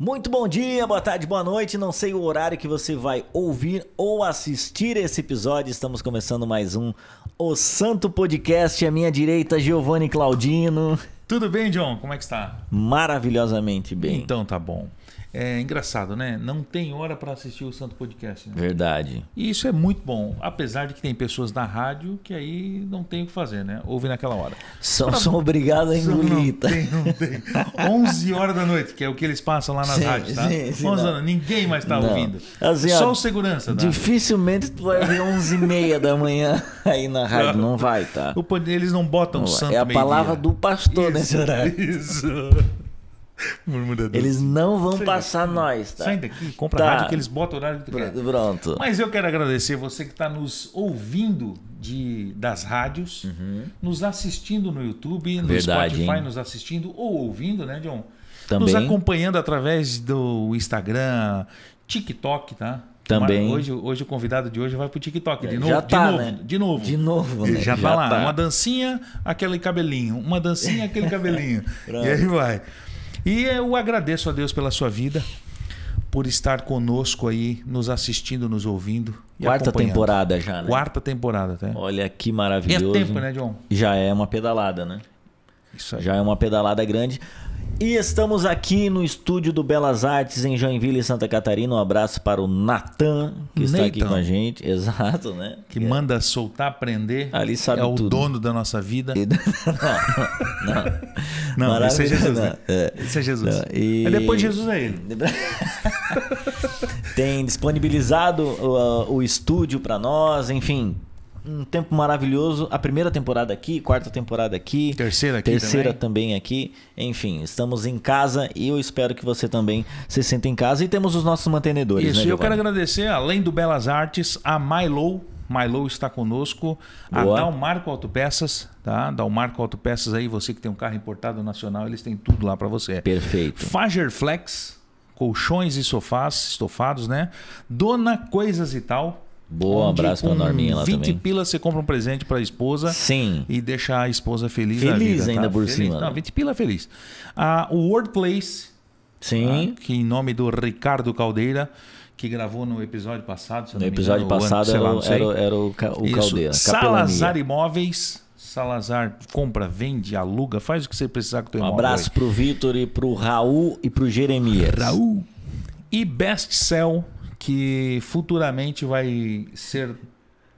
Muito bom dia, boa tarde, boa noite. Não sei o horário que você vai ouvir ou assistir esse episódio. Estamos começando mais um O Santo Podcast. À minha direita, Giovanni Claudino. Tudo bem, John? Como é que está? Maravilhosamente bem. Então tá bom. É engraçado, né? Não tem hora para assistir o Santo Podcast. Né? Verdade. E isso é muito bom. Apesar de que tem pessoas na rádio que aí não tem o que fazer, né? Ouve naquela hora. São obrigados a engolir. Não tem. 11 horas da noite, que é o que eles passam lá nas rádios, tá? Sim, 11 horas, ninguém mais tá ouvindo. Assim, só o segurança, tá? Dificilmente tu vai ver 11h30 da manhã aí na rádio. Não vai, tá? Eles não botam o santo É a palavra meio-dia. do pastor Isso, nesse horário. Isso. Eles não vão passar nós, tá? Sai daqui, compra a rádio que eles botam o horário que tu quer. Pronto. Mas eu quero agradecer você que está nos ouvindo das rádios, nos assistindo no YouTube, no Verdade, Spotify, hein? nos assistindo ou ouvindo, né, John? Também. Nos acompanhando através do Instagram, TikTok, tá? Também. Hoje o convidado de hoje vai pro TikTok de novo. Já tá, né? De novo. De novo, né? Já tá lá. Uma dancinha, aquele cabelinho. Uma dancinha, aquele cabelinho. E aí vai. E eu agradeço a Deus pela sua vida, por estar conosco aí, nos assistindo, nos ouvindo. Quarta temporada já, né? Quarta temporada, tá? Olha que maravilhoso. É tempo, né, John? Já é uma pedalada, né? Isso aí. Já é uma pedalada grande. E estamos aqui no estúdio do Belas Artes, em Joinville, Santa Catarina. Um abraço para o Natan, que está aqui com a gente. Exato, né? Que manda soltar, aprender. Ali sabe tudo. É tudo. o dono da nossa vida. Não, esse é Jesus, né? É. Esse é Jesus. Não, e... Aí depois Jesus é ele. Tem disponibilizado o estúdio para nós, enfim... Um tempo maravilhoso. A primeira temporada aqui, quarta temporada aqui. Terceira aqui terceira também aqui. Enfim, estamos em casa e eu espero que você também se sinta em casa. E temos os nossos mantenedores. Isso, né, eu quero agradecer, além do Belas Artes, a Milo. Milo está conosco. Boa. A Dalmarco Autopeças, tá? Dalmarco Autopeças aí, você que tem um carro importado nacional, eles têm tudo lá para você. Perfeito. Fagerflex, colchões e sofás estofados, né? Dona Coisas e Tal. Boa, um abraço pra Norminha lá 20 também. 20 pila você compra um presente pra esposa. Sim. E deixa a esposa feliz. Feliz vida, ainda tá? por Feliz. cima. Não, 20 pila feliz. O Wordplace. Sim. Que em nome do Ricardo Caldeira, que gravou no episódio passado. No episódio passado era o Caldeira. Salazar Imóveis. Salazar compra, vende, aluga, faz o que você precisar com o teu imóvel. Um abraço aí. pro Vitor e pro Raul e pro Jeremias. Raul. E Best Cell, que futuramente vai ser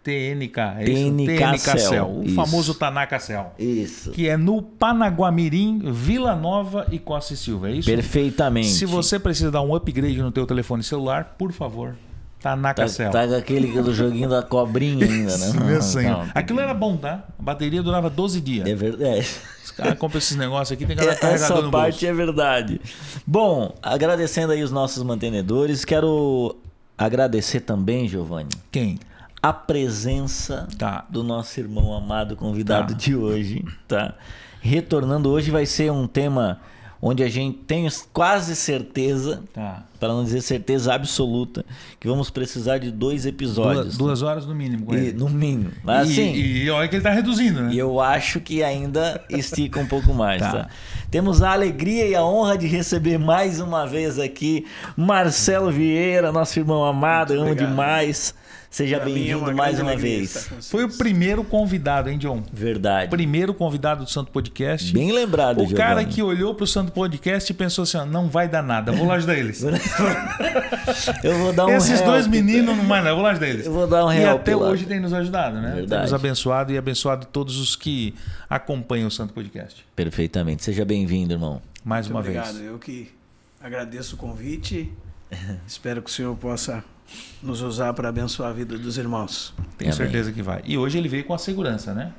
TNK. É TNK Cell. O famoso Tanaka Cell. Isso. Que é no Panaguamirim, Vila Nova e Costa e Silva, é isso? Perfeitamente. Se você precisa dar um upgrade no teu telefone celular, por favor, Tanaka Cell. Tá com aquele do joguinho da cobrinha ainda, né? Não. Aquilo era bom, tá? A bateria durava 12 dias. É verdade. Os caras compram esses negócios aqui, tem que andar carregador Essa no parte bolso. é verdade. Bom, agradecendo aí os nossos mantenedores, quero agradecer também, Giovanni, Quem? a presença do nosso irmão amado convidado de hoje, tá? Retornando hoje vai ser um tema onde a gente tem quase certeza, para não dizer certeza absoluta, que vamos precisar de 2 episódios. 2 horas no mínimo com ele. No mínimo. Mas assim, e olha que ele tá reduzindo, né? e eu acho que ainda estica um pouco mais, tá? Temos a alegria e a honra de receber mais uma vez aqui Marcelo Vieira, nosso irmão amado, amo demais. Seja bem-vindo mais uma vez. Foi o primeiro convidado, hein, John? Verdade. Primeiro convidado do Santo Podcast. Bem lembrado, O cara que olhou pro Santo Podcast e pensou assim, ó, não vai dar nada, vou lá ajudar eles. Eu vou dar um Esses help. 2 meninos não vai, não, eu vou lá ajudar eles. Eu vou dar um E help até lá. hoje tem nos ajudado, né? Verdade. Tem nos abençoado e abençoado todos os que acompanham o Santo Podcast. Perfeitamente. Seja bem-vindo, irmão. Mais uma obrigado. vez. Eu que agradeço o convite. Espero que o senhor possa nos usar para abençoar a vida dos irmãos. Tenho certeza que vai. E hoje ele veio com a segurança, né?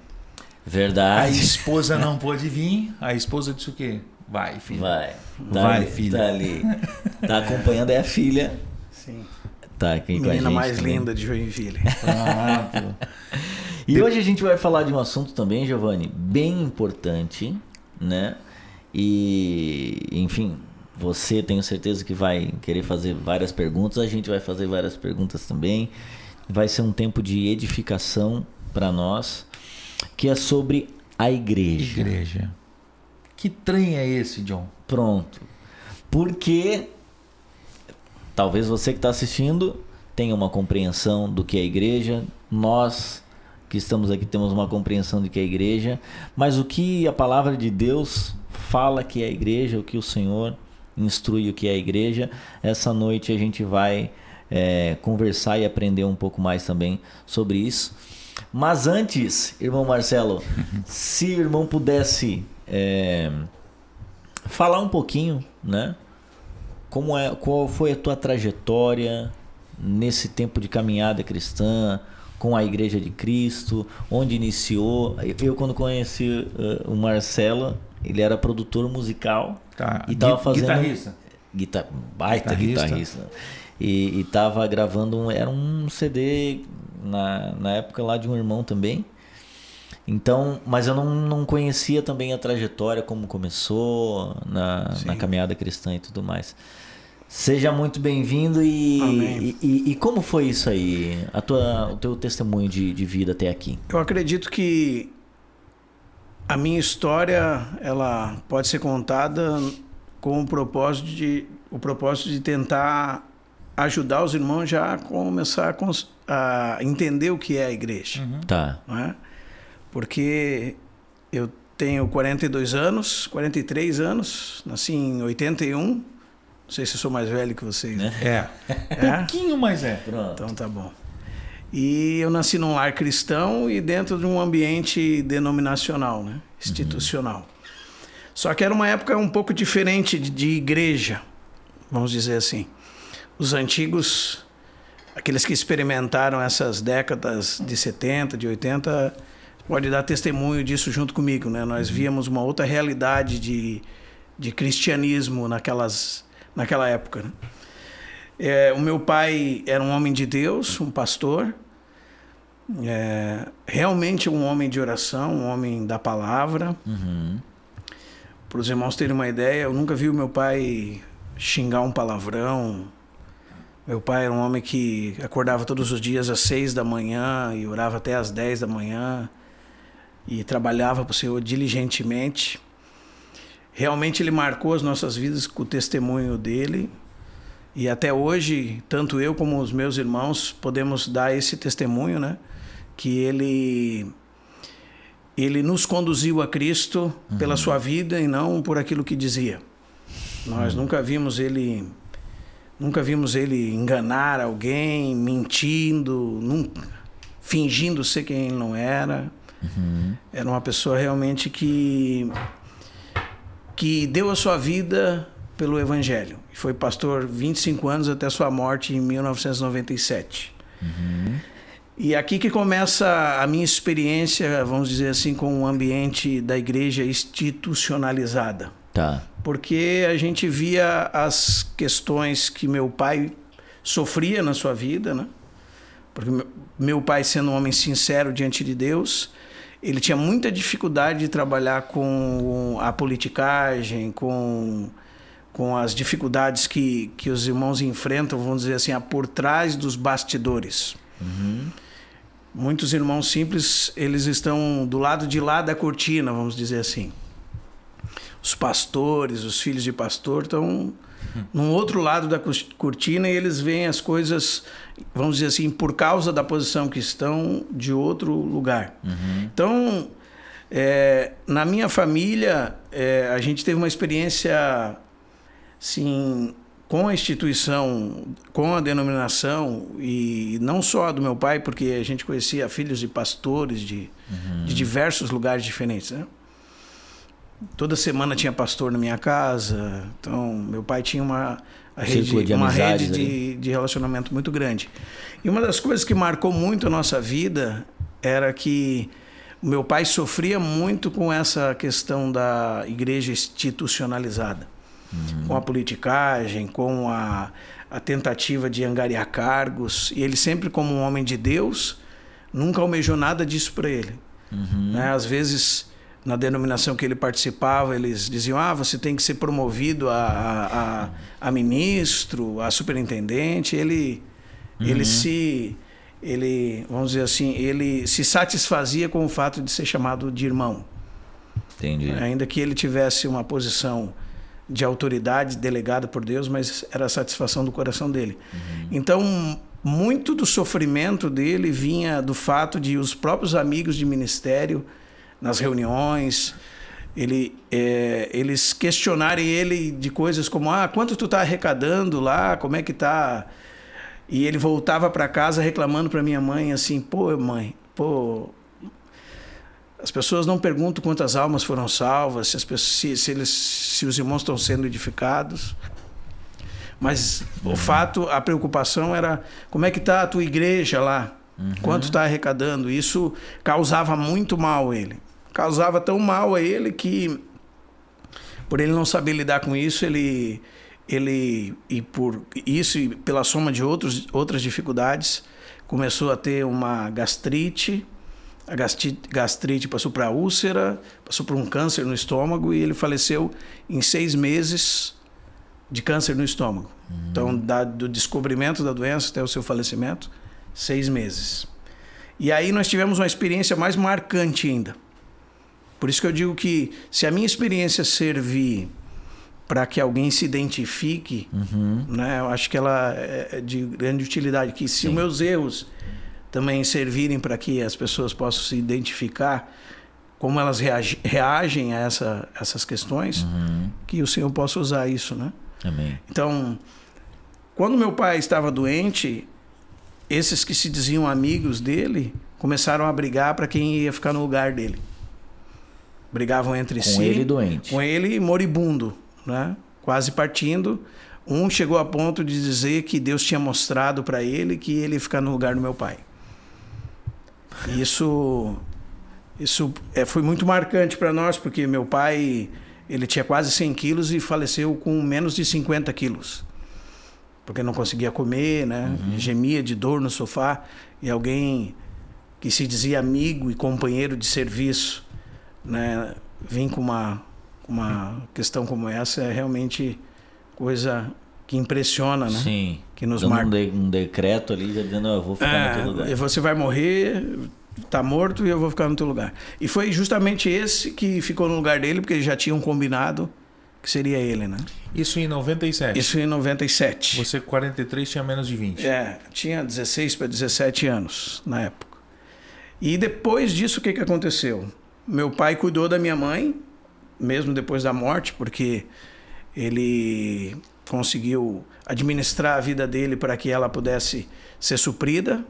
Verdade. A esposa não pôde vir. A esposa disse o quê? Vai, filho. Vai. Vai, ali, filha. Tá ali. Tá acompanhando é a filha. Sim. Tá aqui com a Menina gente mais também. linda de Joinville. E hoje a gente vai falar de um assunto também, Giovanni, bem importante, né? E, enfim, você tenho certeza que vai querer fazer várias perguntas, a gente vai fazer várias perguntas também. Vai ser um tempo de edificação para nós, que é sobre a igreja. Igreja. Que trem é esse, John? Pronto. Porque talvez você que está assistindo tenha uma compreensão do que é a igreja, nós que estamos aqui temos uma compreensão do que é a igreja, mas o que a palavra de Deus fala que é a igreja, o que o Senhor instrui o que é a igreja, essa noite a gente vai conversar e aprender um pouco mais também sobre isso. Mas antes, irmão Marcelo, se o irmão pudesse falar um pouquinho, né? Qual foi a tua trajetória nesse tempo de caminhada cristã com a Igreja de Cristo, onde iniciou? Eu quando conheci o Marcelo, ele era produtor musical e estava fazendo baita guitarrista. E estava gravando era um CD na época lá de um irmão também. Então, mas eu não conhecia também a trajetória, como começou na caminhada cristã e tudo mais. Seja muito bem-vindo e como foi isso aí, o teu testemunho de vida até aqui? Eu acredito que a minha história ela pode ser contada com o propósito de tentar ajudar os irmãos já a começar a entender o que é a igreja. Tá. Não é? Porque eu tenho 43 anos, nasci em 81. Não sei se eu sou mais velho que vocês. Um pouquinho mais Pronto. Então tá bom. E eu nasci num lar cristão e dentro de um ambiente denominacional, né? Institucional. Só que era uma época um pouco diferente de igreja, vamos dizer assim. Os antigos, aqueles que experimentaram essas décadas de 70, de 80, pode dar testemunho disso junto comigo, né? Nós víamos uma outra realidade de cristianismo naquela época, né? O meu pai era um homem de Deus, um pastor, realmente um homem de oração, um homem da palavra. Para os irmãos terem uma ideia, eu nunca vi o meu pai xingar um palavrão. Meu pai era um homem que acordava todos os dias às 6 da manhã e orava até às 10 da manhã e trabalhava para o Senhor diligentemente. Realmente ele marcou as nossas vidas com o testemunho dele. E até hoje, tanto eu como os meus irmãos podemos dar esse testemunho, né? Que ele nos conduziu a Cristo pela sua vida e não por aquilo que dizia. Nós nunca vimos ele enganar alguém, mentindo, fingindo ser quem ele não era. Era uma pessoa realmente que deu a sua vida pelo Evangelho. E foi pastor 25 anos até sua morte em 1997. E aqui que começa a minha experiência, vamos dizer assim, com o ambiente da igreja institucionalizada. Tá. Porque a gente via as questões que meu pai sofria na sua vida, né? Porque meu pai, sendo um homem sincero diante de Deus, ele tinha muita dificuldade de trabalhar com a politicagem, com as dificuldades que os irmãos enfrentam, vamos dizer assim, por trás dos bastidores. Muitos irmãos simples, eles estão do lado de lá da cortina, vamos dizer assim. Os pastores, os filhos de pastor estão num outro lado da cortina e eles veem as coisas, vamos dizer assim, por causa da posição que estão, de outro lugar. Então, na minha família, a gente teve uma experiência assim, com a instituição, com a denominação, e não só do meu pai, porque a gente conhecia filhos de pastores de diversos lugares diferentes, né? Toda semana tinha pastor na minha casa. Então, meu pai tinha uma rede de relacionamento muito grande. E uma das coisas que marcou muito a nossa vida era que o meu pai sofria muito com essa questão da igreja institucionalizada. Com a politicagem, com a tentativa de angariar cargos. E ele sempre, como um homem de Deus, nunca almejou nada disso para ele. Né? Às vezes, na denominação que ele participava, eles diziam: você tem que ser promovido a ministro, a superintendente. Vamos dizer assim, ele se satisfazia com o fato de ser chamado de irmão. Entendi. Ainda que ele tivesse uma posição de autoridade delegada por Deus, mas era a satisfação do coração dele. Então, muito do sofrimento dele vinha do fato de os próprios amigos de ministério, nas reuniões, eles questionarem ele de coisas como: quanto tu tá arrecadando lá, como é que tá? E ele voltava para casa reclamando para minha mãe assim: pô, mãe, as pessoas não perguntam quantas almas foram salvas, se os irmãos estão sendo edificados. Mas o fato, a preocupação era: como é que está a tua igreja lá? Quanto está arrecadando? Isso causava muito mal a ele. Causava tão mal a ele que, por ele não saber lidar com isso, e por isso e pela soma de outras dificuldades, começou a ter uma gastrite. A gastrite passou para úlcera, passou por um câncer no estômago, e ele faleceu em 6 meses de câncer no estômago. Então, do descobrimento da doença até o seu falecimento, 6 meses. E aí nós tivemos uma experiência mais marcante ainda. Por isso que eu digo que, se a minha experiência servir para que alguém se identifique, né, eu acho que ela é de grande utilidade. Que se os meus erros também servirem para que as pessoas possam se identificar como elas reagem a essas questões, que o Senhor possa usar isso, né? Amém. Então, quando meu pai estava doente, esses que se diziam amigos dele começaram a brigar para quem ia ficar no lugar dele. Brigavam entre si. Com ele doente. Com ele moribundo, né? Quase partindo. Um chegou a ponto de dizer que Deus tinha mostrado para ele que ele ia ficar no lugar do meu pai. Isso foi muito marcante para nós, porque meu pai, ele tinha quase 100 quilos e faleceu com menos de 50 quilos. Porque não conseguia comer, né? Gemia de dor no sofá. E alguém que se dizia amigo e companheiro de serviço, né, vir com uma questão como essa, é realmente coisa que impressiona, né? Sim. Que nos marca. Um decreto ali já dizendo: eu vou ficar no teu lugar. Você vai morrer, tá morto, e eu vou ficar no teu lugar. E foi justamente esse que ficou no lugar dele, porque eles já tinham combinado que seria ele, né? Isso em 97? Isso em 97. Você, 43, tinha menos de 20? Tinha 16 para 17 anos na época. E depois disso, o que aconteceu? Meu pai cuidou da minha mãe, mesmo depois da morte, porque ele conseguiu administrar a vida dele para que ela pudesse ser suprida.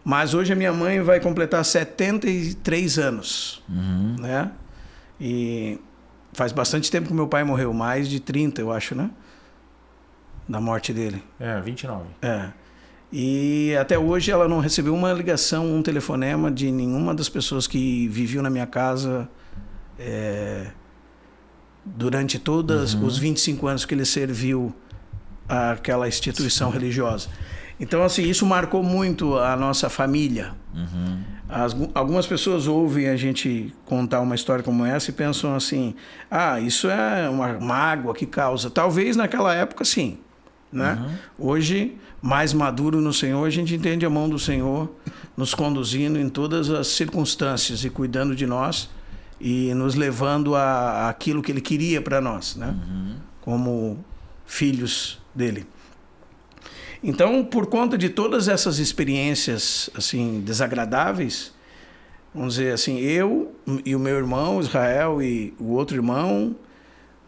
Mas hoje a minha mãe vai completar 73 anos, né? E faz bastante tempo que meu pai morreu, mais de 30, eu acho, né? Da morte dele. 29. E até hoje ela não recebeu uma ligação, um telefonema de nenhuma das pessoas que viviam na minha casa durante todos os 25 anos que ele serviu àquela instituição religiosa. Então, assim, isso marcou muito a nossa família. Algumas pessoas ouvem a gente contar uma história como essa e pensam assim: isso é uma mágoa que causa. Talvez naquela época, sim, né? Hoje, mais maduro no Senhor, a gente entende a mão do Senhor nos conduzindo em todas as circunstâncias e cuidando de nós e nos levando a aquilo que Ele queria para nós, né? Como filhos dele. Então, por conta de todas essas experiências assim desagradáveis, vamos dizer assim, eu e o meu irmão Israel e o outro irmão,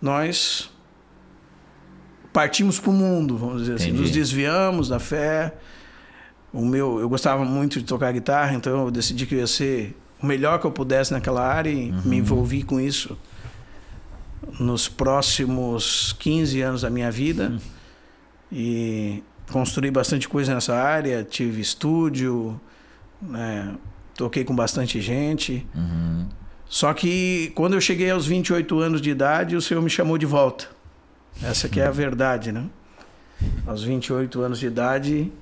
nós partimos para o mundo, vamos dizer assim, nos desviamos da fé. Eu gostava muito de tocar guitarra, então eu decidi que eu ia ser o melhor que eu pudesse naquela área e me envolvi com isso nos próximos 15 anos da minha vida. E construí bastante coisa nessa área, tive estúdio, né, toquei com bastante gente. Só que quando eu cheguei aos 28 anos de idade, o Senhor me chamou de volta. Essa que é a verdade, né? Aos 28 anos de idade,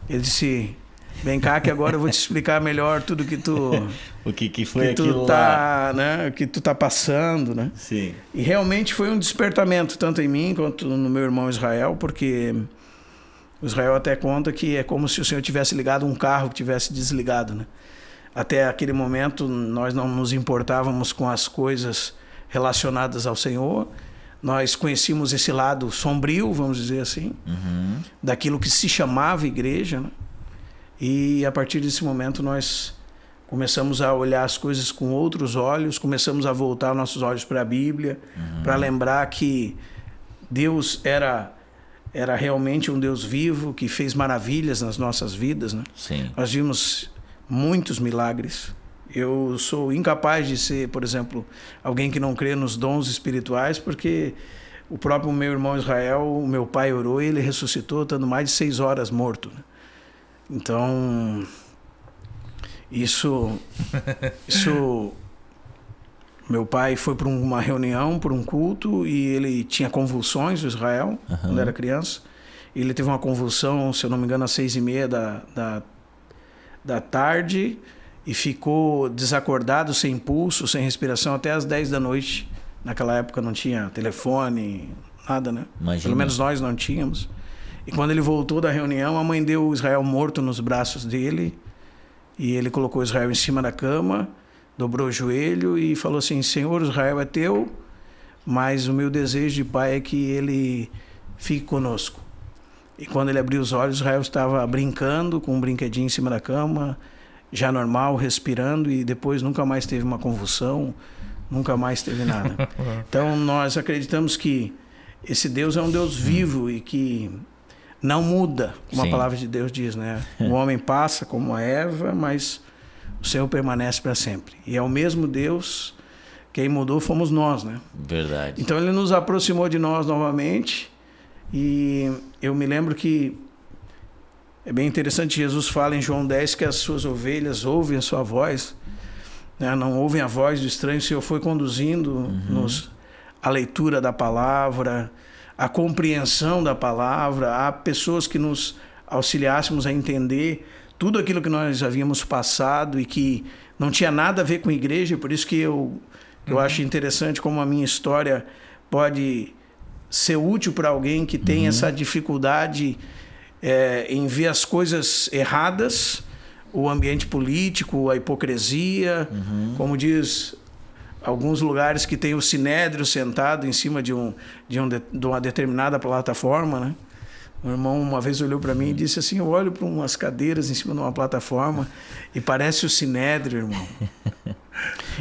Ele disse: vem cá que agora eu vou te explicar melhor tudo que tu... o que foi que tu aquilo tá, lá. né? O que tu tá passando, né? Sim. E realmente foi um despertamento, tanto em mim quanto no meu irmão Israel, porque o Israel até conta que é como se o Senhor tivesse ligado um carro que tivesse desligado, né? Até aquele momento nós não nos importávamos com as coisas relacionadas ao Senhor, nós conhecíamos esse lado sombrio, vamos dizer assim, daquilo que se chamava igreja, né? E a partir desse momento nós começamos a olhar as coisas com outros olhos, começamos a voltar nossos olhos para a Bíblia, para lembrar que Deus era realmente um Deus vivo, que fez maravilhas nas nossas vidas, né? Sim. Nós vimos muitos milagres. Eu sou incapaz de ser, por exemplo, alguém que não crê nos dons espirituais, porque o próprio meu irmão Israel, o meu pai orou e ele ressuscitou, estando mais de 6 horas morto, né? Então, isso meu pai foi para uma reunião, para um culto, e ele tinha convulsões, o Israel, quando era criança. Ele teve uma convulsão, se eu não me engano, às 6h30 da tarde, e ficou desacordado, sem pulso, sem respiração, até às 10 da noite. Naquela época não tinha telefone, nada, né? Imagina. Pelo menos nós não tínhamos. E quando ele voltou da reunião, a mãe deu o Israel morto nos braços dele, e ele colocou o Israel em cima da cama, dobrou o joelho e falou assim: Senhor, o Israel é teu, mas o meu desejo de pai é que ele fique conosco. E quando ele abriu os olhos, Israel estava brincando com um brinquedinho em cima da cama, já normal, respirando, e depois nunca mais teve uma convulsão, nunca mais teve nada. Então nós acreditamos que esse Deus é um Deus vivo e que não muda, como a palavra de Deus diz, né? O homem passa como a erva, mas o Senhor permanece para sempre. E é o mesmo Deus, quem mudou fomos nós, né? Verdade. Então ele nos aproximou de nós novamente, e eu me lembro que é bem interessante, Jesus fala em João 10 que as suas ovelhas ouvem a sua voz, né? Não ouvem a voz do estranho. O Senhor foi conduzindo-nos a leitura da palavra, a compreensão da palavra, a pessoas que nos auxiliássemos a entender tudo aquilo que nós havíamos passado e que não tinha nada a ver com igreja. Por isso que eu acho interessante como a minha história pode ser útil para alguém que tem essa dificuldade em ver as coisas erradas, o ambiente político, a hipocrisia, como diz alguns lugares que tem o sinédrio sentado em cima de uma determinada plataforma, né? O irmão uma vez olhou para mim e disse assim: eu olho para umas cadeiras em cima de uma plataforma e parece o sinédrio, irmão.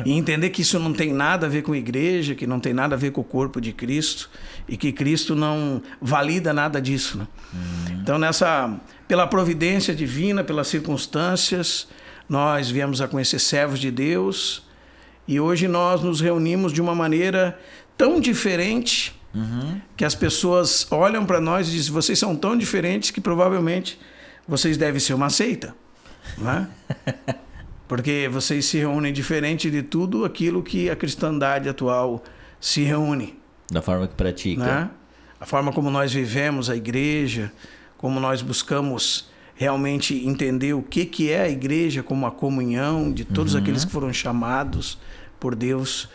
E entender que isso não tem nada a ver com igreja, que não tem nada a ver com o corpo de Cristo, e que Cristo não valida nada disso, né? Então pela providência divina, pelas circunstâncias, nós viemos a conhecer servos de Deus, e hoje nós nos reunimos de uma maneira tão diferente que as pessoas olham para nós e dizem: vocês são tão diferentes que provavelmente vocês devem ser uma seita, não é? Porque vocês se reúnem diferente de tudo aquilo que a cristandade atual se reúne. Da forma que pratica. Né? A forma como nós vivemos a igreja, como nós buscamos realmente entender o que é a igreja como a comunhão de todos aqueles que foram chamados por Deus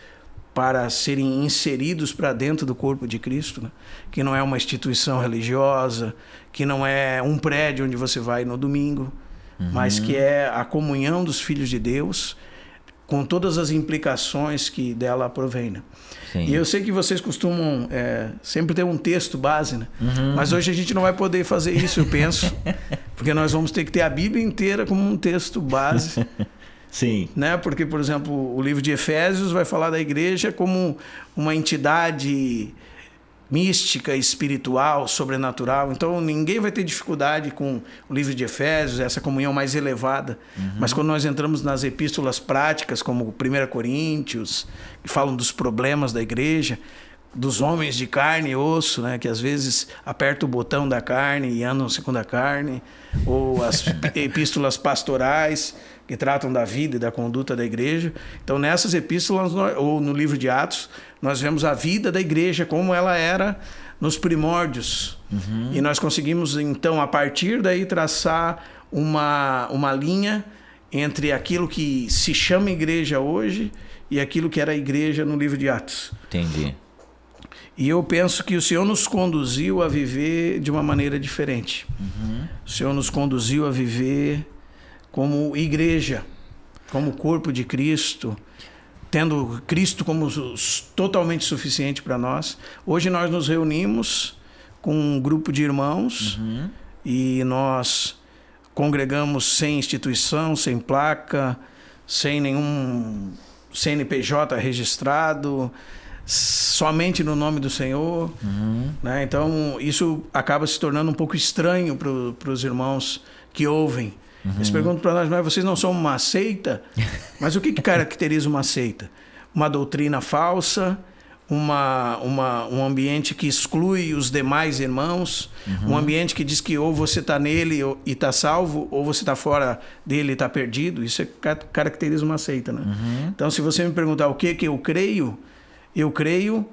para serem inseridos para dentro do corpo de Cristo, né? Que não é uma instituição religiosa, que não é um prédio onde você vai no domingo, mas que é a comunhão dos filhos de Deus, com todas as implicações que dela provém, né? E eu sei que vocês costumam sempre ter um texto base, né? Mas hoje a gente não vai poder fazer isso, eu penso, porque nós vamos ter que ter a Bíblia inteira como um texto base. Sim. Né? Porque, por exemplo, o livro de Efésios vai falar da igreja como uma entidade mística, espiritual, sobrenatural. Então ninguém vai ter dificuldade com o livro de Efésios, essa comunhão mais elevada. Mas quando nós entramos nas epístolas práticas, como 1 Coríntios, que falam dos problemas da igreja, dos homens de carne e osso, né, que às vezes apertam o botão da carne e andam segundo a carne, ou as epístolas pastorais, que tratam da vida e da conduta da igreja. Então, nessas epístolas, ou no livro de Atos, nós vemos a vida da igreja como ela era nos primórdios. E nós conseguimos, então, a partir daí, traçar uma linha entre aquilo que se chama igreja hoje e aquilo que era a igreja no livro de Atos. Entendi. E eu penso que o Senhor nos conduziu a viver de uma maneira diferente. O Senhor nos conduziu a viver como igreja, como corpo de Cristo, tendo Cristo como totalmente suficiente para nós. Hoje nós nos reunimos com um grupo de irmãos e nós congregamos sem instituição, sem placa, sem nenhum CNPJ registrado, somente no nome do Senhor. Né? Então isso acaba se tornando um pouco estranho para os irmãos que ouvem. Eles perguntam para nós, mas vocês não são uma seita? Mas o que caracteriza uma seita? Uma doutrina falsa, um ambiente que exclui os demais irmãos, um ambiente que diz que ou você está nele e está salvo, ou você está fora dele e está perdido. Isso caracteriza uma seita. Né? Então, se você me perguntar o que eu creio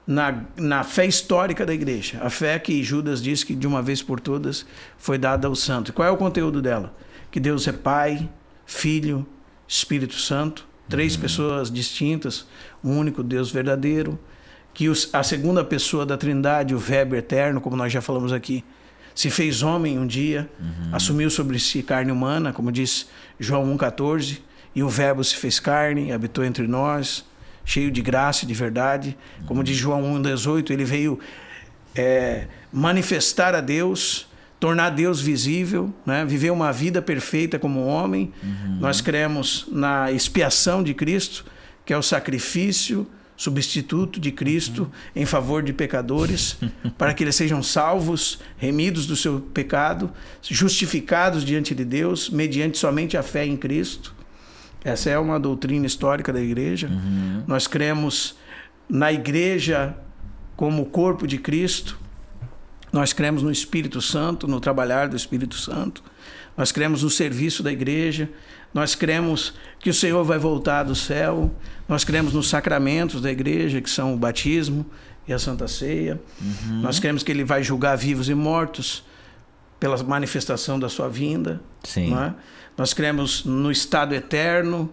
na fé histórica da igreja. A fé que Judas disse que de uma vez por todas foi dada ao santo. E qual é o conteúdo dela? Que Deus é Pai, Filho, Espírito Santo, 3 pessoas distintas, um único Deus verdadeiro, que a segunda pessoa da Trindade, o Verbo eterno, como nós já falamos aqui, se fez homem um dia, assumiu sobre si carne humana, como diz João 1,14, e o Verbo se fez carne, habitou entre nós, cheio de graça e de verdade. Como diz João 1,18, ele veio manifestar a Deus, tornar Deus visível, né? Viver uma vida perfeita como homem. Nós cremos na expiação de Cristo, que é o sacrifício substituto de Cristo em favor de pecadores, para que eles sejam salvos, remidos do seu pecado, justificados diante de Deus, mediante somente a fé em Cristo. Essa é uma doutrina histórica da igreja. Nós cremos na igreja como o corpo de Cristo. Nós cremos no Espírito Santo, no trabalhar do Espírito Santo. Nós cremos no serviço da igreja. Nós cremos que o Senhor vai voltar do céu. Nós cremos nos sacramentos da igreja, que são o batismo e a Santa Ceia. Nós cremos que Ele vai julgar vivos e mortos pela manifestação da sua vinda. Sim. Não é? Nós cremos no estado eterno,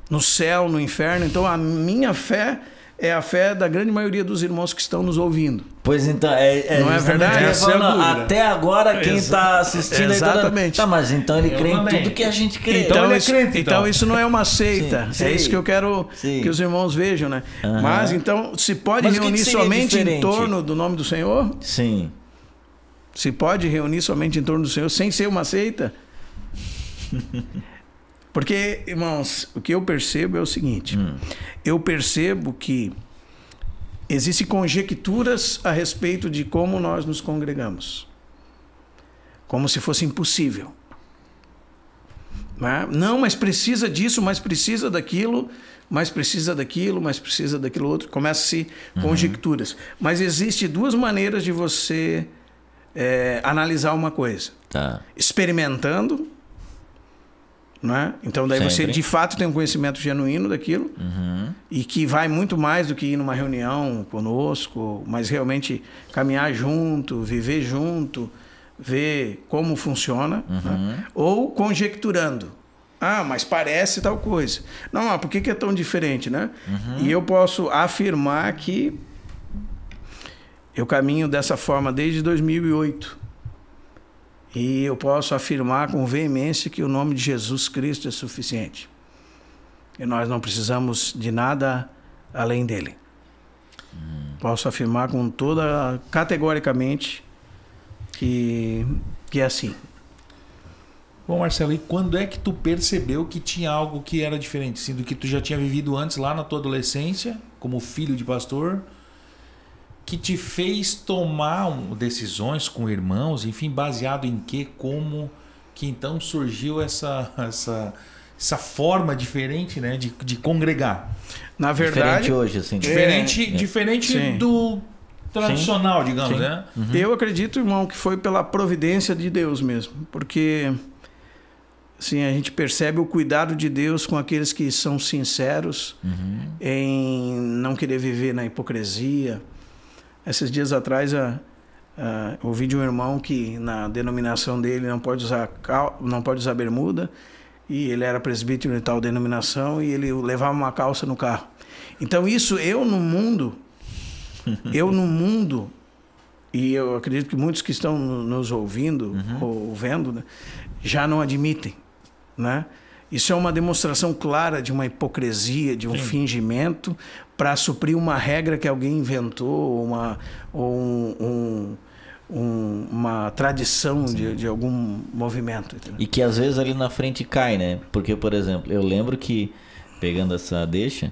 no céu, no inferno. Então, a minha fé é a fé da grande maioria dos irmãos que estão nos ouvindo. Pois então, não é verdade? Até agora, quem está assistindo... Exatamente. Tá, mas então ele crê em tudo que a gente crê. Então isso não é uma seita. Sim, é isso que eu quero que os irmãos vejam, né? Mas então, se pode reunir somente em torno do nome do Senhor? Sim. Se pode reunir somente em torno do Senhor sem ser uma seita? Porque, irmãos, o que eu percebo é o seguinte. Eu percebo que existem conjecturas a respeito de como nós nos congregamos. Como se fosse impossível. Não, mas precisa disso, mas precisa daquilo, mas precisa daquilo, mas precisa daquilo outro. Começa-se conjecturas. Mas existem 2 maneiras de você analisar uma coisa. Tá. Experimentando. Não é? Então daí você de fato tem um conhecimento genuíno daquilo e que vai muito mais do que ir numa reunião conosco, mas realmente caminhar junto, viver junto, ver como funciona, né? Ou conjecturando. Mas parece tal coisa. Não, mas por que é tão diferente, né? E eu posso afirmar que eu caminho dessa forma desde 2008. E eu posso afirmar com veemência que o nome de Jesus Cristo é suficiente. E nós não precisamos de nada além dele. Posso afirmar com categoricamente que é assim. Bom, Marcelo, e quando é que tu percebeu que tinha algo que era diferente, assim, do que tu já tinha vivido antes lá na tua adolescência, como filho de pastor, que te fez tomar decisões com irmãos, enfim, baseado em quê, como que então surgiu essa forma diferente, né, de congregar? Na verdade, diferente hoje, assim. Diferente do tradicional, digamos, né? Eu acredito, irmão, que foi pela providência de Deus mesmo, porque assim, a gente percebe o cuidado de Deus com aqueles que são sinceros em não querer viver na hipocrisia. Esses dias atrás ouvi de um irmão que na denominação dele não pode usar bermuda, e ele era presbítero de tal denominação e ele levava uma calça no carro. Então isso eu no mundo, e eu acredito que muitos que estão nos ouvindo ou vendo, né, já não admitem, né? Isso é uma demonstração clara de uma hipocrisia, de um fingimento para suprir uma regra que alguém inventou, uma tradição de algum movimento. Entendeu? E que às vezes ali na frente cai, né? Porque, por exemplo, eu lembro que, pegando essa deixa,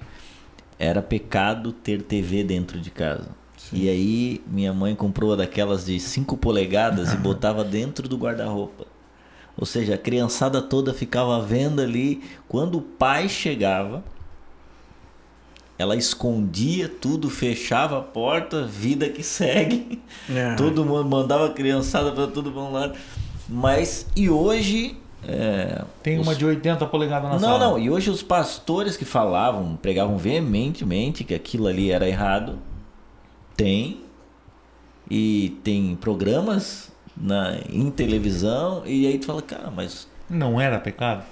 era pecado ter TV dentro de casa. Sim. E aí minha mãe comprou daquelas de 5 polegadas e botava dentro do guarda-roupa. Ou seja, a criançada toda ficava vendo ali. Quando o pai chegava, ela escondia tudo, fechava a porta, vida que segue. Todo mundo mandava a criançada para todo lado. Mas, e hoje... tem uma de 80 polegadas na sala. Não, e hoje os pastores que pregavam veementemente que aquilo ali era errado, e tem programas em televisão, e aí tu fala, cara, mas... Não era pecado?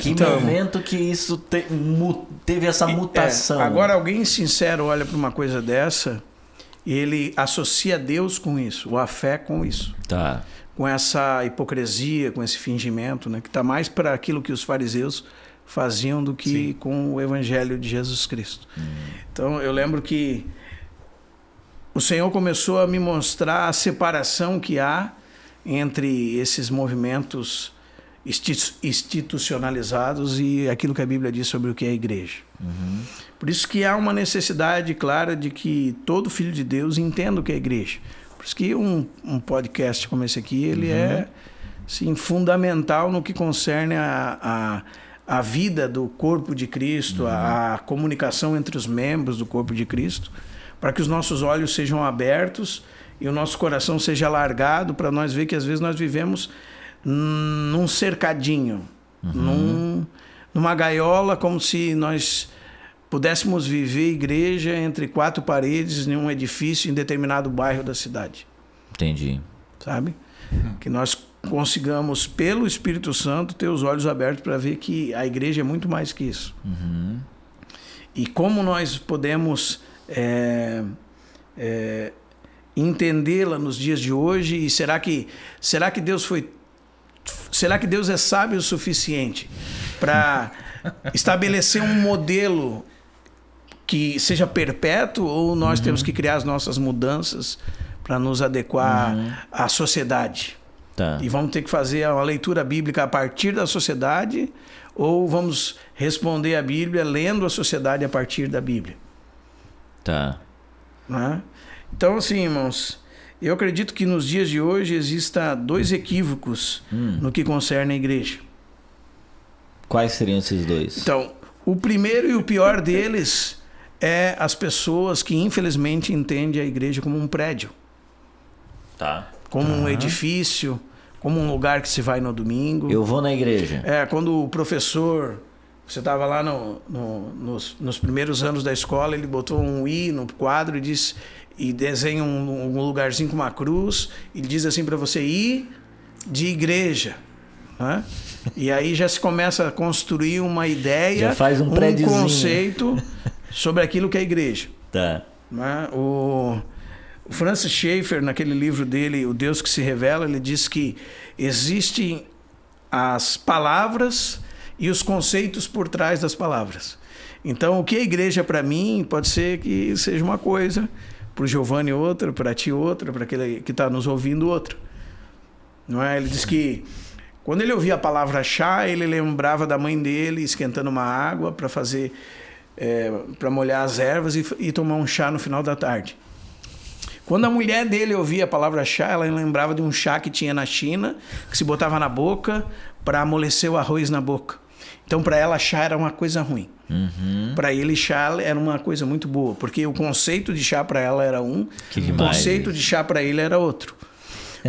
Que então, momento que isso teve essa mutação. Agora alguém sincero olha para uma coisa dessa e ele associa Deus com isso, ou a fé com isso. Tá. Com essa hipocrisia, com esse fingimento, né, que está mais para aquilo que os fariseus faziam do que com o evangelho de Jesus Cristo. Então eu lembro que o Senhor começou a me mostrar a separação que há entre esses movimentos institucionalizados e aquilo que a Bíblia diz sobre o que é a igreja. Por isso que há uma necessidade clara de que todo filho de Deus entenda o que é a igreja. Por isso que um podcast como esse aqui, ele é assim, fundamental no que concerne a vida do corpo de Cristo, a comunicação entre os membros do corpo de Cristo, para que os nossos olhos sejam abertos e o nosso coração seja alargado para nós ver que às vezes nós vivemos num cercadinho, numa gaiola, como se nós pudéssemos viver igreja entre 4 paredes em um edifício em determinado bairro da cidade. Entendi. Sabe? Que nós consigamos, pelo Espírito Santo, ter os olhos abertos para ver que a igreja é muito mais que isso. E como nós podemos entendê-la nos dias de hoje, e será que Deus é sábio o suficiente para estabelecer um modelo que seja perpétuo, ou nós temos que criar as nossas mudanças para nos adequar à sociedade? Tá. E vamos ter que fazer uma leitura bíblica a partir da sociedade, ou vamos responder a Bíblia lendo a sociedade a partir da Bíblia? Tá. Né? Então, assim, irmãos, eu acredito que nos dias de hoje exista 2 equívocos no que concerne a igreja. Quais seriam esses 2? Então, o primeiro e o pior deles é as pessoas que infelizmente entendem a igreja como um prédio. Tá. Como um edifício, como um lugar que se vai no domingo. Eu vou na igreja. Quando o professor... Você estava lá nos primeiros anos da escola, ele botou um I no quadro e desenha um lugarzinho com uma cruz e diz assim para você: I de igreja. Né? E aí já se começa a construir uma ideia, já faz um conceito sobre aquilo que é a igreja. Tá. Né? O Francis Schaeffer, naquele livro dele, O Deus que se Revela, ele diz que existem as palavras e os conceitos por trás das palavras. Então, o que é igreja para mim pode ser que seja uma coisa, para o Giovanni outra, para ti outra, para aquele que está nos ouvindo outra. Não é? Ele diz que quando ele ouvia a palavra chá, ele lembrava da mãe dele esquentando uma água para fazer, para molhar as ervas e tomar um chá no final da tarde. Quando a mulher dele ouvia a palavra chá, ela lembrava de um chá que tinha na China, que se botava na boca para amolecer o arroz na boca. Então, para ela, chá era uma coisa ruim. Para ele, chá era uma coisa muito boa, porque o conceito de chá para ela era o conceito de chá para ele era outro.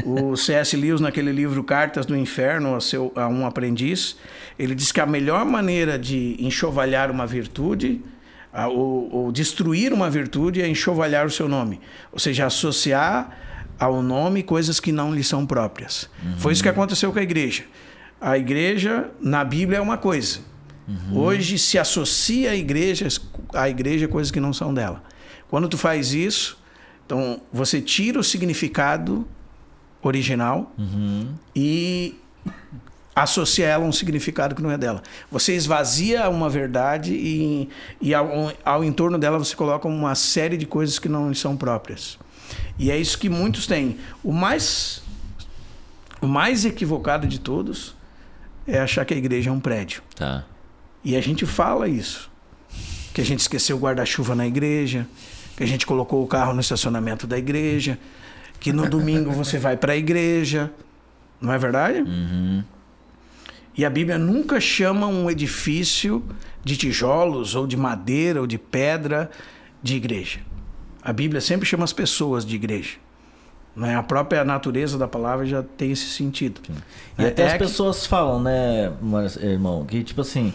O C.S. Lewis, naquele livro Cartas do Inferno a um Aprendiz, ele diz que a melhor maneira de enxovalhar uma virtude, ou destruir uma virtude, é enxovalhar o seu nome. Ou seja, associar ao nome coisas que não lhe são próprias. Foi isso que aconteceu com a igreja. A igreja, na Bíblia, é uma coisa. Hoje se associa a igreja coisas que não são dela. Quando tu faz isso, então você tira o significado original e associa ela a um significado que não é dela. Você esvazia uma verdade e ao entorno dela você coloca uma série de coisas que não são próprias. E é isso que muitos têm. O mais equivocado de todos é achar que a igreja é um prédio. Tá. E a gente fala isso. Que a gente esqueceu o guarda-chuva na igreja, que a gente colocou o carro no estacionamento da igreja, que no domingo você vai para a igreja. Não é verdade? Uhum. E a Bíblia nunca chama um edifício de tijolos, ou de madeira, ou de pedra, de igreja. A Bíblia sempre chama as pessoas de igreja. Né? A própria natureza da palavra já tem esse sentido. E até as pessoas falam, né, irmão, que tipo assim...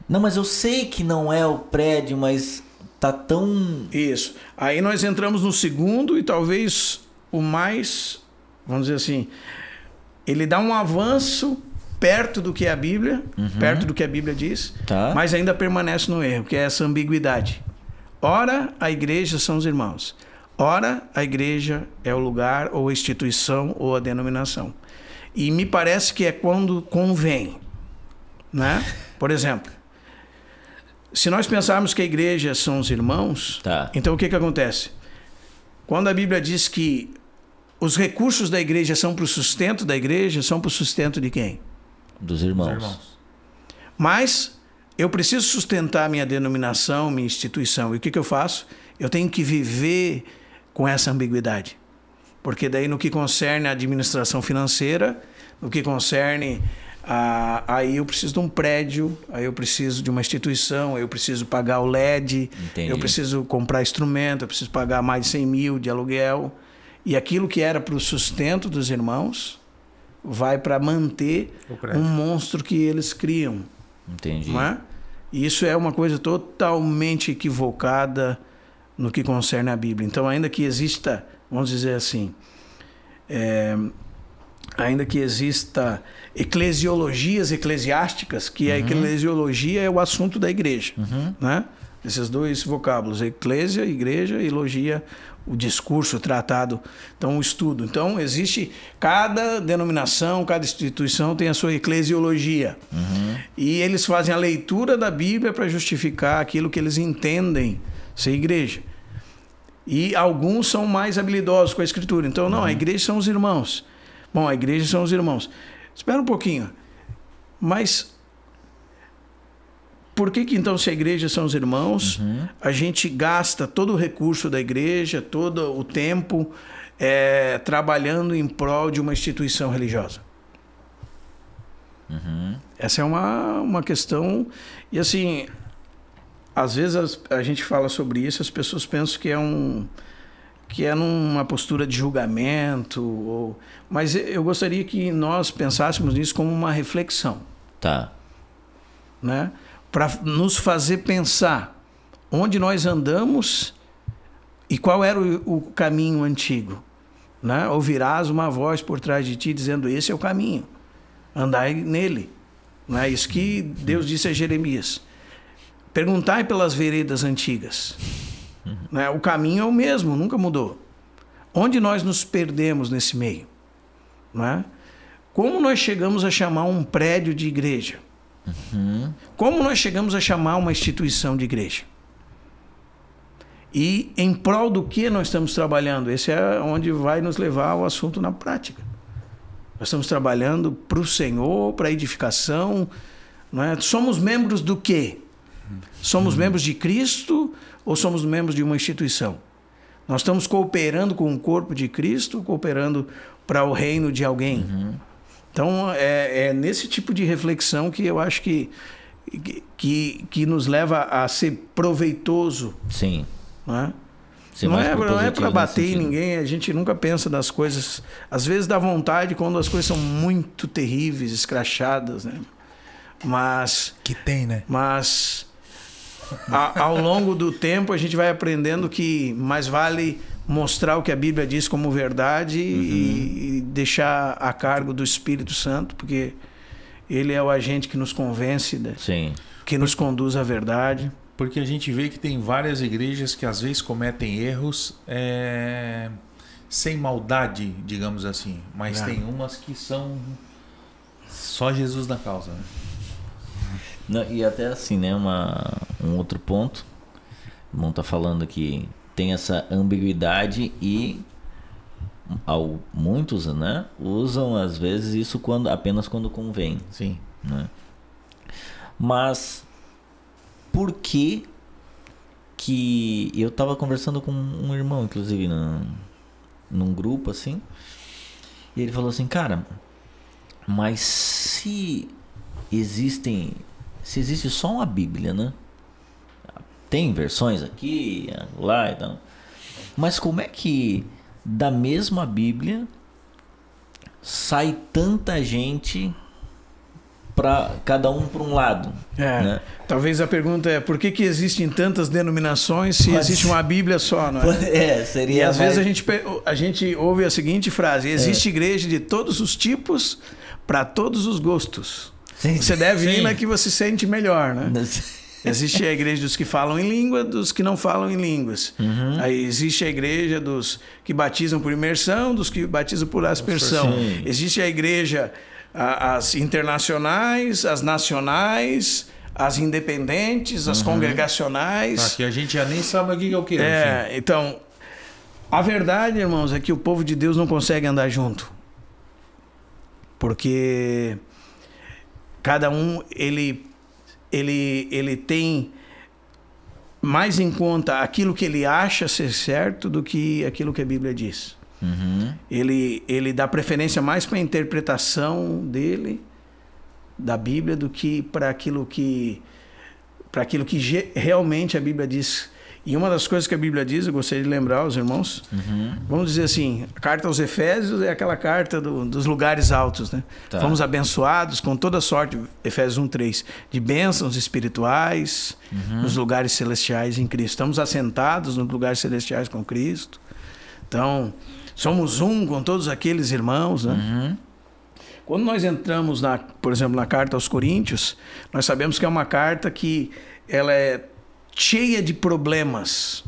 Não, mas eu sei que não é o prédio, mas tá tão... Isso. Aí nós entramos no segundo e talvez o mais, vamos dizer assim, ele dá um avanço perto do que é a Bíblia, perto do que a Bíblia diz, Tá. mas ainda permanece no erro, que é essa ambiguidade. Ora, a igreja são os irmãos. Ora, a igreja é o lugar, ou a instituição, ou a denominação. E me parece que é quando convém. Né? Por exemplo, se nós pensarmos que a igreja são os irmãos, Tá. então o que acontece? Quando a Bíblia diz que os recursos da igreja são para o sustento da igreja, são para o sustento de quem? Dos irmãos. Mas eu preciso sustentar minha denominação, minha instituição. E o que eu faço? Eu tenho que viver com essa ambiguidade. Porque daí no que concerne a administração financeira, no que concerne... aí eu preciso de um prédio, aí eu preciso de uma instituição, aí eu preciso pagar o LED, Entendi. eu preciso comprar instrumento, eu preciso pagar mais de 100 mil de aluguel. E aquilo que era para o sustento dos irmãos vai para manter um monstro que eles criam. Entendi. Não é? E isso é uma coisa totalmente equivocada no que concerne a Bíblia. Então, ainda que exista, vamos dizer assim, ainda que exista eclesiologias eclesiásticas, que a eclesiologia é o assunto da igreja, né? Esses dois vocábulos, eclésia, igreja, e logia, o discurso, o tratado, então o estudo. Então existe, cada denominação, cada instituição tem a sua eclesiologia. E eles fazem a leitura da Bíblia para justificar aquilo que eles entendem ser igreja. E alguns são mais habilidosos com a escritura. Então, não, a igreja são os irmãos. Bom, a igreja são os irmãos. Espera um pouquinho. Mas por que então, se a igreja são os irmãos, a gente gasta todo o recurso da igreja, todo o tempo trabalhando em prol de uma instituição religiosa? Essa é uma questão... E assim, às vezes a gente fala sobre isso, as pessoas pensam que é numa postura de julgamento, mas eu gostaria que nós pensássemos nisso como uma reflexão. Tá. Né? Para nos fazer pensar onde nós andamos e qual era o caminho antigo. Né? Ouvirás uma voz por trás de ti dizendo, esse é o caminho, andai nele. Não é isso que Deus disse a Jeremias. Perguntai pelas veredas antigas. Né? O caminho é o mesmo, nunca mudou. Onde nós nos perdemos nesse meio? Né? Como nós chegamos a chamar um prédio de igreja? Como nós chegamos a chamar uma instituição de igreja? E em prol do que nós estamos trabalhando? Esse é onde vai nos levar o assunto na prática. Nós estamos trabalhando para o Senhor, para a edificação. Não é? Somos membros do quê? Somos membros de Cristo ou somos membros de uma instituição? Nós estamos cooperando com o corpo de Cristo ou cooperando para o reino de alguém? Então, é nesse tipo de reflexão que eu acho que nos leva a ser proveitoso. Sim. Não é? Não é para bater em ninguém, a gente nunca pensa das coisas. Às vezes dá vontade quando as coisas são muito terríveis, escrachadas, né? Mas... Que tem, né? Mas... ao longo do tempo a gente vai aprendendo que mais vale mostrar o que a Bíblia diz como verdade e deixar a cargo do Espírito Santo, porque ele é o agente que nos convence, Sim. que nos conduz à verdade. Porque a gente vê que tem várias igrejas que às vezes cometem erros sem maldade, digamos assim, mas tem umas que são Só Jesus na causa, né? Não, e até assim, né? Um outro ponto. O irmão tá falando que tem essa ambiguidade e muitos, né, usam às vezes isso apenas quando convém. Sim. Né? Mas por que eu tava conversando com um irmão, inclusive, num grupo assim, e ele falou assim, cara, mas se existe só uma Bíblia, né? Tem versões aqui, lá e tal, mas como é que da mesma Bíblia sai tanta gente para cada um para um lado? Né? Talvez a pergunta é por que existem tantas denominações se existe uma Bíblia só, não é? Seria. E às vezes a gente ouve a seguinte frase: existe igreja de todos os tipos para todos os gostos. Sim, você deve ir sim. na que você sente melhor, né? Existe a igreja dos que falam em língua, dos que não falam em línguas. Aí existe a igreja dos que batizam por imersão, dos que batizam por aspersão. Sim. Existe a igreja, as internacionais, as nacionais, as independentes, as congregacionais. Aqui a gente já nem sabe o que é o que. Então, a verdade, irmãos, é que o povo de Deus não consegue andar junto. Porque cada um, ele tem mais em conta aquilo que ele acha ser certo do que aquilo que a Bíblia diz. Ele dá preferência mais para a interpretação dele, da Bíblia, do que para aquilo que realmente a Bíblia diz. E uma das coisas que a Bíblia diz, eu gostaria de lembrar aos irmãos, vamos dizer assim, a carta aos Efésios é aquela carta dos lugares altos, né? Tá. Fomos abençoados com toda sorte, Efésios 1:3, de bênçãos espirituais nos lugares celestiais em Cristo. Estamos assentados nos lugares celestiais com Cristo. Então, somos um com todos aqueles irmãos, né? Quando nós entramos, por exemplo, na carta aos Coríntios, nós sabemos que é uma carta que ela é cheia de problemas.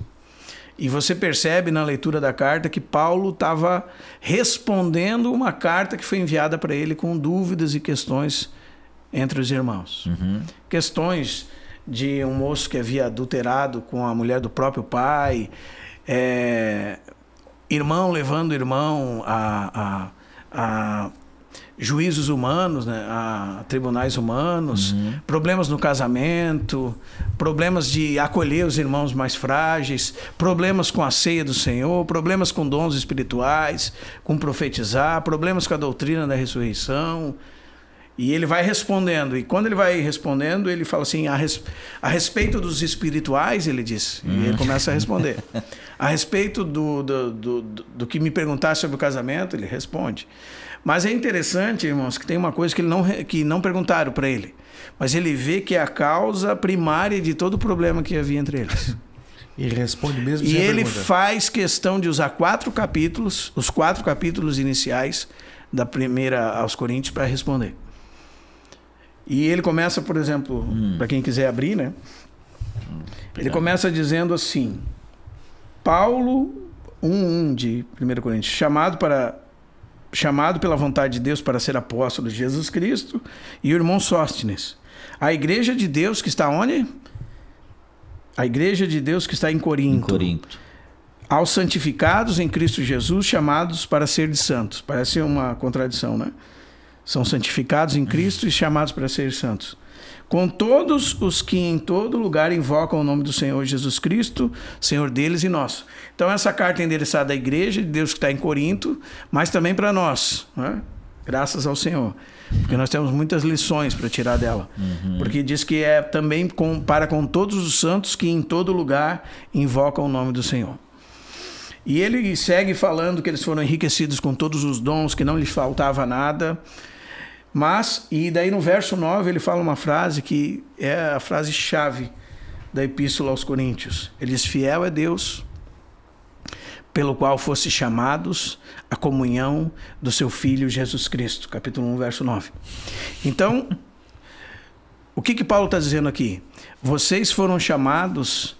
E você percebe na leitura da carta que Paulo estava respondendo uma carta que foi enviada para ele com dúvidas e questões entre os irmãos. Questões de um moço que havia adulterado com a mulher do próprio pai, irmão levando irmão a juízos humanos, né, a tribunais humanos, problemas no casamento, problemas de acolher os irmãos mais frágeis, problemas com a ceia do Senhor, problemas com dons espirituais, com profetizar, problemas com a doutrina da ressurreição. E ele vai respondendo, e quando ele vai respondendo, ele fala assim, a respeito dos espirituais, ele diz, e ele começa a responder. A respeito do que me perguntar sobre o casamento, ele responde. Mas é interessante, irmãos, que tem uma coisa que não perguntaram para ele, mas ele vê que é a causa primária de todo o problema que havia entre eles. E responde mesmo e sem ele pergunta. faz questão de usar os 4 capítulos iniciais da primeira aos Coríntios para responder. E ele começa, por exemplo, para quem quiser abrir, né? Ele começa dizendo assim, Paulo 1:1 de 1 Coríntios, chamado pela vontade de Deus para ser apóstolo de Jesus Cristo, e o irmão Sóstenes. A igreja de Deus que está onde? A igreja de Deus que está em Corinto. Aos santificados em Cristo Jesus, chamados para ser de santos. Parece uma contradição, né? São santificados em Cristo e chamados para ser santos. Com todos os que em todo lugar invocam o nome do Senhor Jesus Cristo, Senhor deles e nosso. Então essa carta é endereçada à igreja de Deus que está em Corinto, mas também para nós, né? Graças ao Senhor. Porque nós temos muitas lições para tirar dela. Porque diz que é também para com todos os santos que em todo lugar invocam o nome do Senhor. E ele segue falando que eles foram enriquecidos com todos os dons, que não lhes faltava nada. Mas, e daí no verso 9 ele fala uma frase que é a frase-chave da Epístola aos Coríntios. Ele diz, fiel é Deus, pelo qual fosse chamados à comunhão do seu Filho Jesus Cristo. Capítulo 1, verso 9. Então, o que Paulo está dizendo aqui? Vocês foram chamados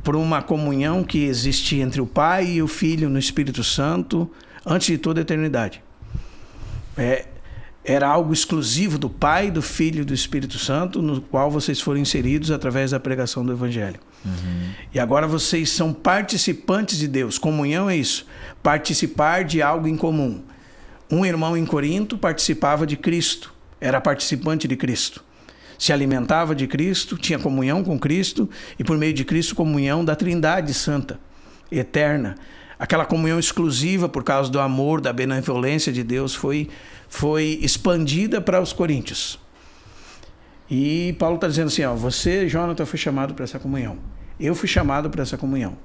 por uma comunhão que existe entre o Pai e o Filho no Espírito Santo antes de toda a eternidade. era algo exclusivo do Pai, do Filho e do Espírito Santo, no qual vocês foram inseridos através da pregação do Evangelho. E agora vocês são participantes de Deus. Comunhão é isso, participar de algo em comum. Um irmão em Corinto participava de Cristo, era participante de Cristo, se alimentava de Cristo, tinha comunhão com Cristo e por meio de Cristo comunhão da Trindade Santa, eterna. Aquela comunhão exclusiva por causa do amor, da benevolência de Deus foi expandida para os coríntios. E Paulo está dizendo assim, ó, você, Jonathan, foi chamado para essa comunhão. Eu fui chamado para essa comunhão.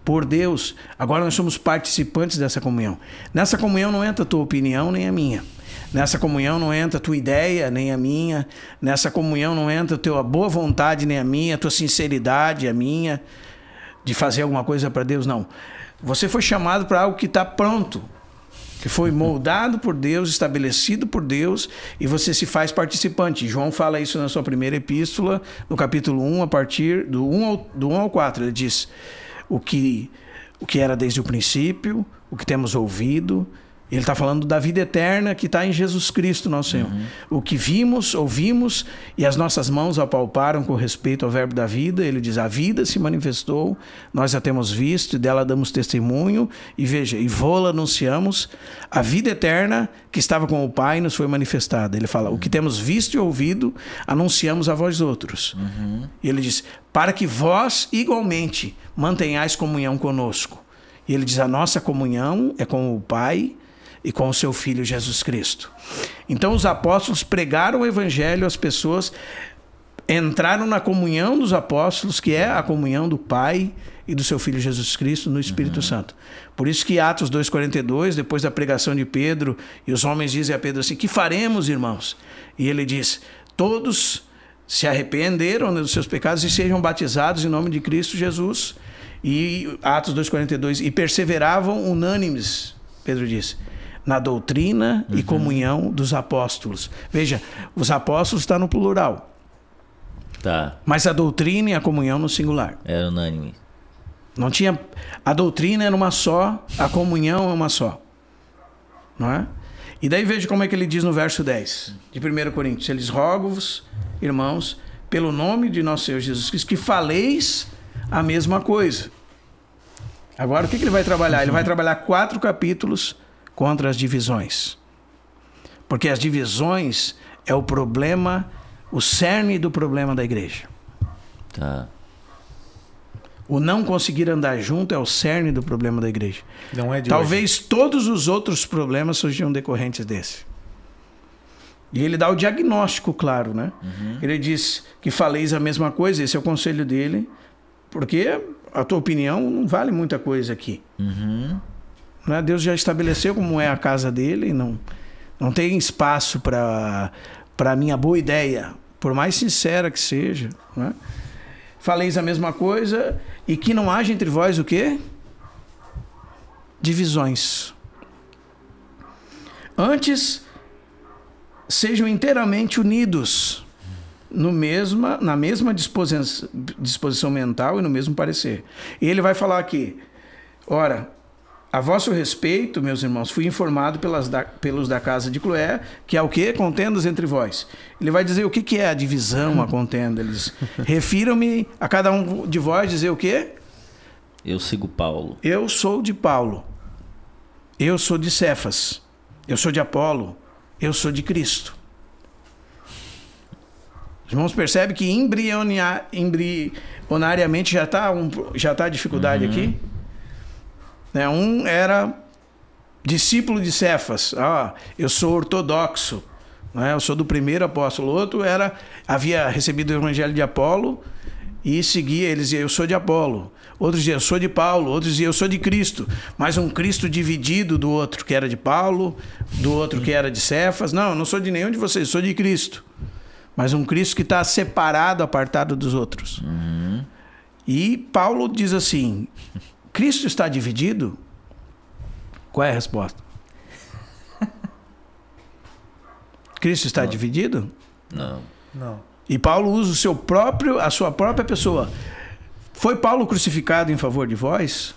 Por Deus, agora nós somos participantes dessa comunhão. Nessa comunhão não entra a tua opinião nem a minha. Nessa comunhão não entra a tua ideia nem a minha. Nessa comunhão não entra a tua boa vontade nem a minha, a tua sinceridade, a minha, de fazer alguma coisa para Deus, não. Você foi chamado para algo que está pronto, que foi moldado por Deus, estabelecido por Deus, e você se faz participante. João fala isso na sua primeira epístola, no capítulo 1, a partir do 1 ao 4. Ele diz o que era desde o princípio, o que temos ouvido. Ele está falando da vida eterna que está em Jesus Cristo, nosso Senhor. O que vimos, ouvimos e as nossas mãos apalparam com respeito ao verbo da vida. Ele diz, a vida se manifestou, nós a temos visto e dela damos testemunho. E veja, e vô-la anunciamos, a vida eterna que estava com o Pai nos foi manifestada. Ele fala, o que temos visto e ouvido, anunciamos a vós outros. E ele diz, para que vós igualmente mantenhais comunhão conosco. E ele diz, a nossa comunhão é com o Pai e com o seu Filho Jesus Cristo. Então os apóstolos pregaram o Evangelho, as pessoas entraram na comunhão dos apóstolos, que é a comunhão do Pai e do seu Filho Jesus Cristo no Espírito Santo. Por isso que Atos 2,42, depois da pregação de Pedro, e os homens dizem a Pedro assim, que faremos, irmãos? E ele diz, todos se arrependeram dos seus pecados e sejam batizados em nome de Cristo Jesus. E Atos 2,42, e perseveravam unânimes, Pedro disse, na doutrina e comunhão dos apóstolos. Veja, os apóstolos está no plural. Tá. Mas a doutrina e a comunhão no singular. Era unânime. Não tinha... A doutrina era uma só, a comunhão é uma só. Não é? E daí veja como é que ele diz no verso 10 de 1 Coríntios. Eles rogo-vos, irmãos, pelo nome de nosso Senhor Jesus Cristo, que faleis a mesma coisa. Agora o que ele vai trabalhar? Ele vai trabalhar 4 capítulos contra as divisões. Porque as divisões é o problema, o cerne do problema da igreja. Tá. O não conseguir andar junto é o cerne do problema da igreja. Não é de Talvez hoje. todos os outros problemas surgiam decorrentes desse. E ele dá o diagnóstico claro, né? Ele diz que faleis a mesma coisa, esse é o conselho dele, porque a tua opinião não vale muita coisa aqui. Né? Deus já estabeleceu como é a casa dele, não tem espaço para a minha boa ideia, por mais sincera que seja. Né? Faleis a mesma coisa e que não haja entre vós o quê? Divisões. Antes, sejam inteiramente unidos na mesma disposição mental e no mesmo parecer. E ele vai falar aqui, ora, a vosso respeito, meus irmãos, fui informado pelos da casa de Cloé, que é o quê? Contendas entre vós. Ele vai dizer o que é a divisão, a contenda. Ele diz, refiram-me a cada um de vós dizer o quê? Eu sigo Paulo. Eu sou de Paulo. Eu sou de Cefas. Eu sou de Apolo. Eu sou de Cristo. Os irmãos percebem que embrionariamente já está a dificuldade aqui? Um era discípulo de Cefas. Eu sou ortodoxo. Eu sou do primeiro apóstolo. O outro havia recebido o evangelho de Apolo e seguia. Eles diziam, eu sou de Apolo. Outros diziam, eu sou de Paulo. Outros diziam, eu sou de Cristo. Mas um Cristo dividido do outro que era de Paulo, do outro que era de Cefas. Não, eu não sou de nenhum de vocês, eu sou de Cristo. Mas um Cristo que está separado, apartado dos outros. E Paulo diz assim, Cristo está dividido? Qual é a resposta? Cristo está dividido? Não. E Paulo usa a sua própria pessoa. Foi Paulo crucificado em favor de vós?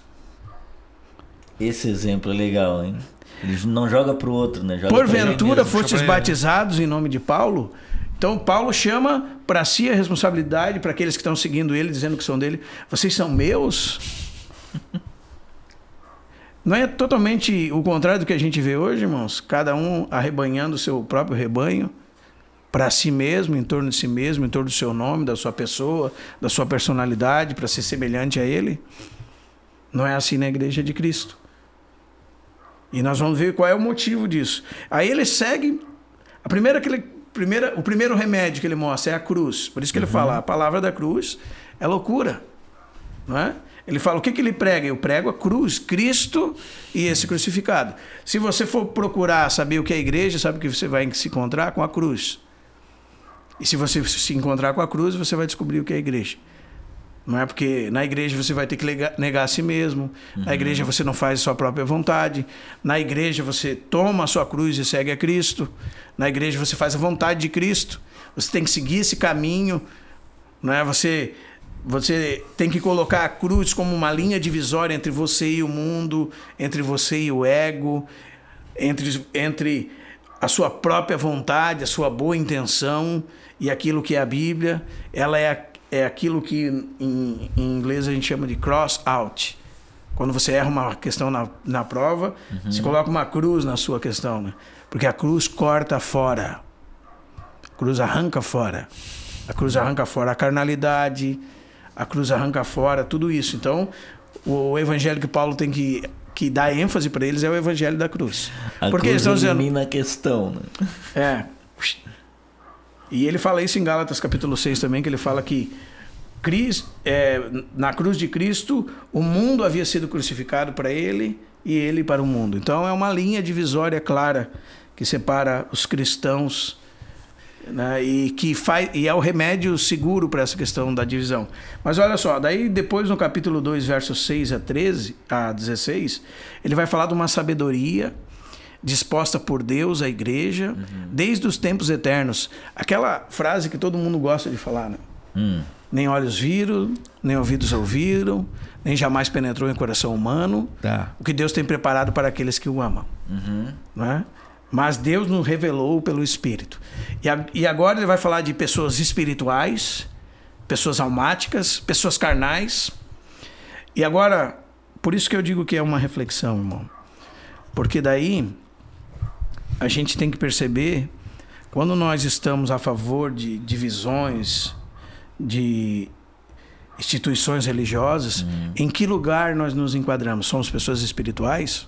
Esse exemplo é legal, hein? Ele não joga pro outro, né? Joga porventura fostes batizados em nome de Paulo? Então Paulo chama para si a responsabilidade, para aqueles que estão seguindo ele, dizendo que são dele. Vocês são meus? Não é totalmente o contrário do que a gente vê hoje, irmãos? Cada um arrebanhando o seu próprio rebanho para si mesmo, em torno de si mesmo, em torno do seu nome, da sua pessoa, da sua personalidade, para ser semelhante a ele. Não é assim na igreja de Cristo. E nós vamos ver qual é o motivo disso. Aí ele segue... O primeiro remédio que ele mostra é a cruz. Por isso que ele fala, a palavra da cruz é loucura. Não é? Ele fala, o que ele prega? Eu prego a cruz, Cristo e esse crucificado. Se você for procurar saber o que é a igreja, sabe o que você vai se encontrar? Com a cruz. E se você se encontrar com a cruz, você vai descobrir o que é a igreja. Não é porque na igreja você vai ter que negar a si mesmo. Na igreja você não faz a sua própria vontade. Na igreja você toma a sua cruz e segue a Cristo. Na igreja você faz a vontade de Cristo. Você tem que seguir esse caminho. Não é? Você tem que colocar a cruz como uma linha divisória entre você e o mundo, entre você e o ego, entre a sua própria vontade, a sua boa intenção e aquilo que é a Bíblia. Ela é aquilo que em inglês a gente chama de cross out. Quando você erra uma questão na prova, você coloca uma cruz na sua questão, né? Porque a cruz corta fora. A cruz arranca fora. A cruz arranca fora a carnalidade, a cruz arranca fora tudo isso. Então, o evangelho que Paulo tem que dar ênfase para eles é o evangelho da cruz. Porque eles estão dizendo... a questão, né? É. E ele fala isso em Gálatas capítulo 6 também, que ele fala que na cruz de Cristo o mundo havia sido crucificado para ele e ele para o mundo. Então é uma linha divisória clara que separa os cristãos, né, e é o remédio seguro para essa questão da divisão. Mas olha só, daí depois no capítulo 2, versos 6 a 16, ele vai falar de uma sabedoria disposta por Deus à igreja, desde os tempos eternos. Aquela frase que todo mundo gosta de falar, né? Nem olhos viram, nem ouvidos ouviram, nem jamais penetrou em coração humano, o que Deus tem preparado para aqueles que o amam. Não é? Mas Deus nos revelou pelo Espírito. E agora ele vai falar de pessoas espirituais, pessoas almáticas, pessoas carnais. E agora, por isso que eu digo que é uma reflexão, irmão. Porque daí a gente tem que perceber, quando nós estamos a favor de divisões, de instituições religiosas, em que lugar nós nos enquadramos? Somos pessoas espirituais?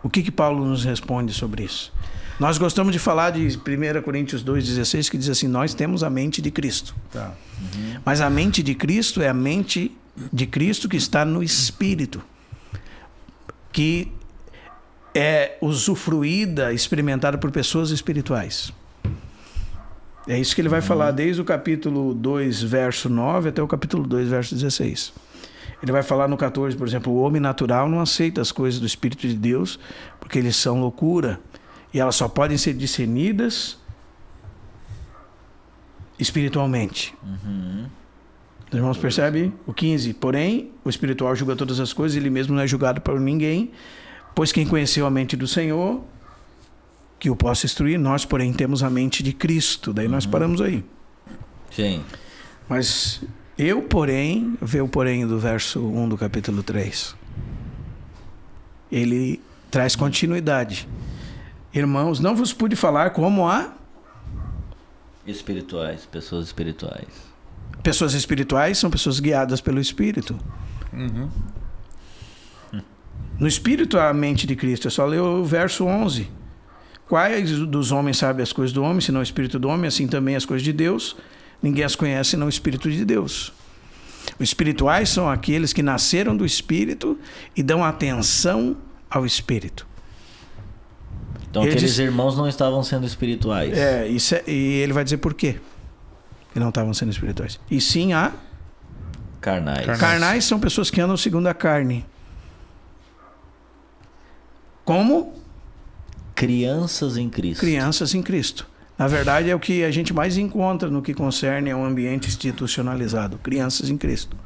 O que Paulo nos responde sobre isso? Nós gostamos de falar de 1 Coríntios 2,16, que diz assim, nós temos a mente de Cristo. Mas a mente de Cristo é a mente de Cristo que está no Espírito, que é usufruída, experimentada por pessoas espirituais. É isso que ele vai falar desde o capítulo 2, verso 9 até o capítulo 2, verso 16. Ele vai falar no 14, por exemplo, o homem natural não aceita as coisas do Espírito de Deus porque eles são loucura e elas só podem ser discernidas espiritualmente. Os irmãos percebem? O 15, porém, o espiritual julga todas as coisas, ele mesmo não é julgado por ninguém, pois quem conheceu a mente do Senhor, que o possa instruir, nós, porém, temos a mente de Cristo. Daí nós paramos aí. Sim. Mas eu, porém, vê o porém do verso 1 do capítulo 3. Ele traz continuidade. Irmãos, não vos pude falar como a... Espirituais, pessoas espirituais. Pessoas espirituais são pessoas guiadas pelo Espírito. No Espírito há a mente de Cristo. É só ler o verso 11. Quais dos homens sabem as coisas do homem, senão o Espírito do homem? Assim também as coisas de Deus. Ninguém as conhece, senão o Espírito de Deus. Os espirituais são aqueles que nasceram do Espírito e dão atenção ao Espírito. Então aqueles irmãos não estavam sendo espirituais. E ele vai dizer por quê que não estavam sendo espirituais. E sim a... Carnais. Carnais são pessoas que andam segundo a carne. Como? Crianças em Cristo. Crianças em Cristo. Na verdade, é o que a gente mais encontra no que concerne ao ambiente institucionalizado. Crianças em Cristo.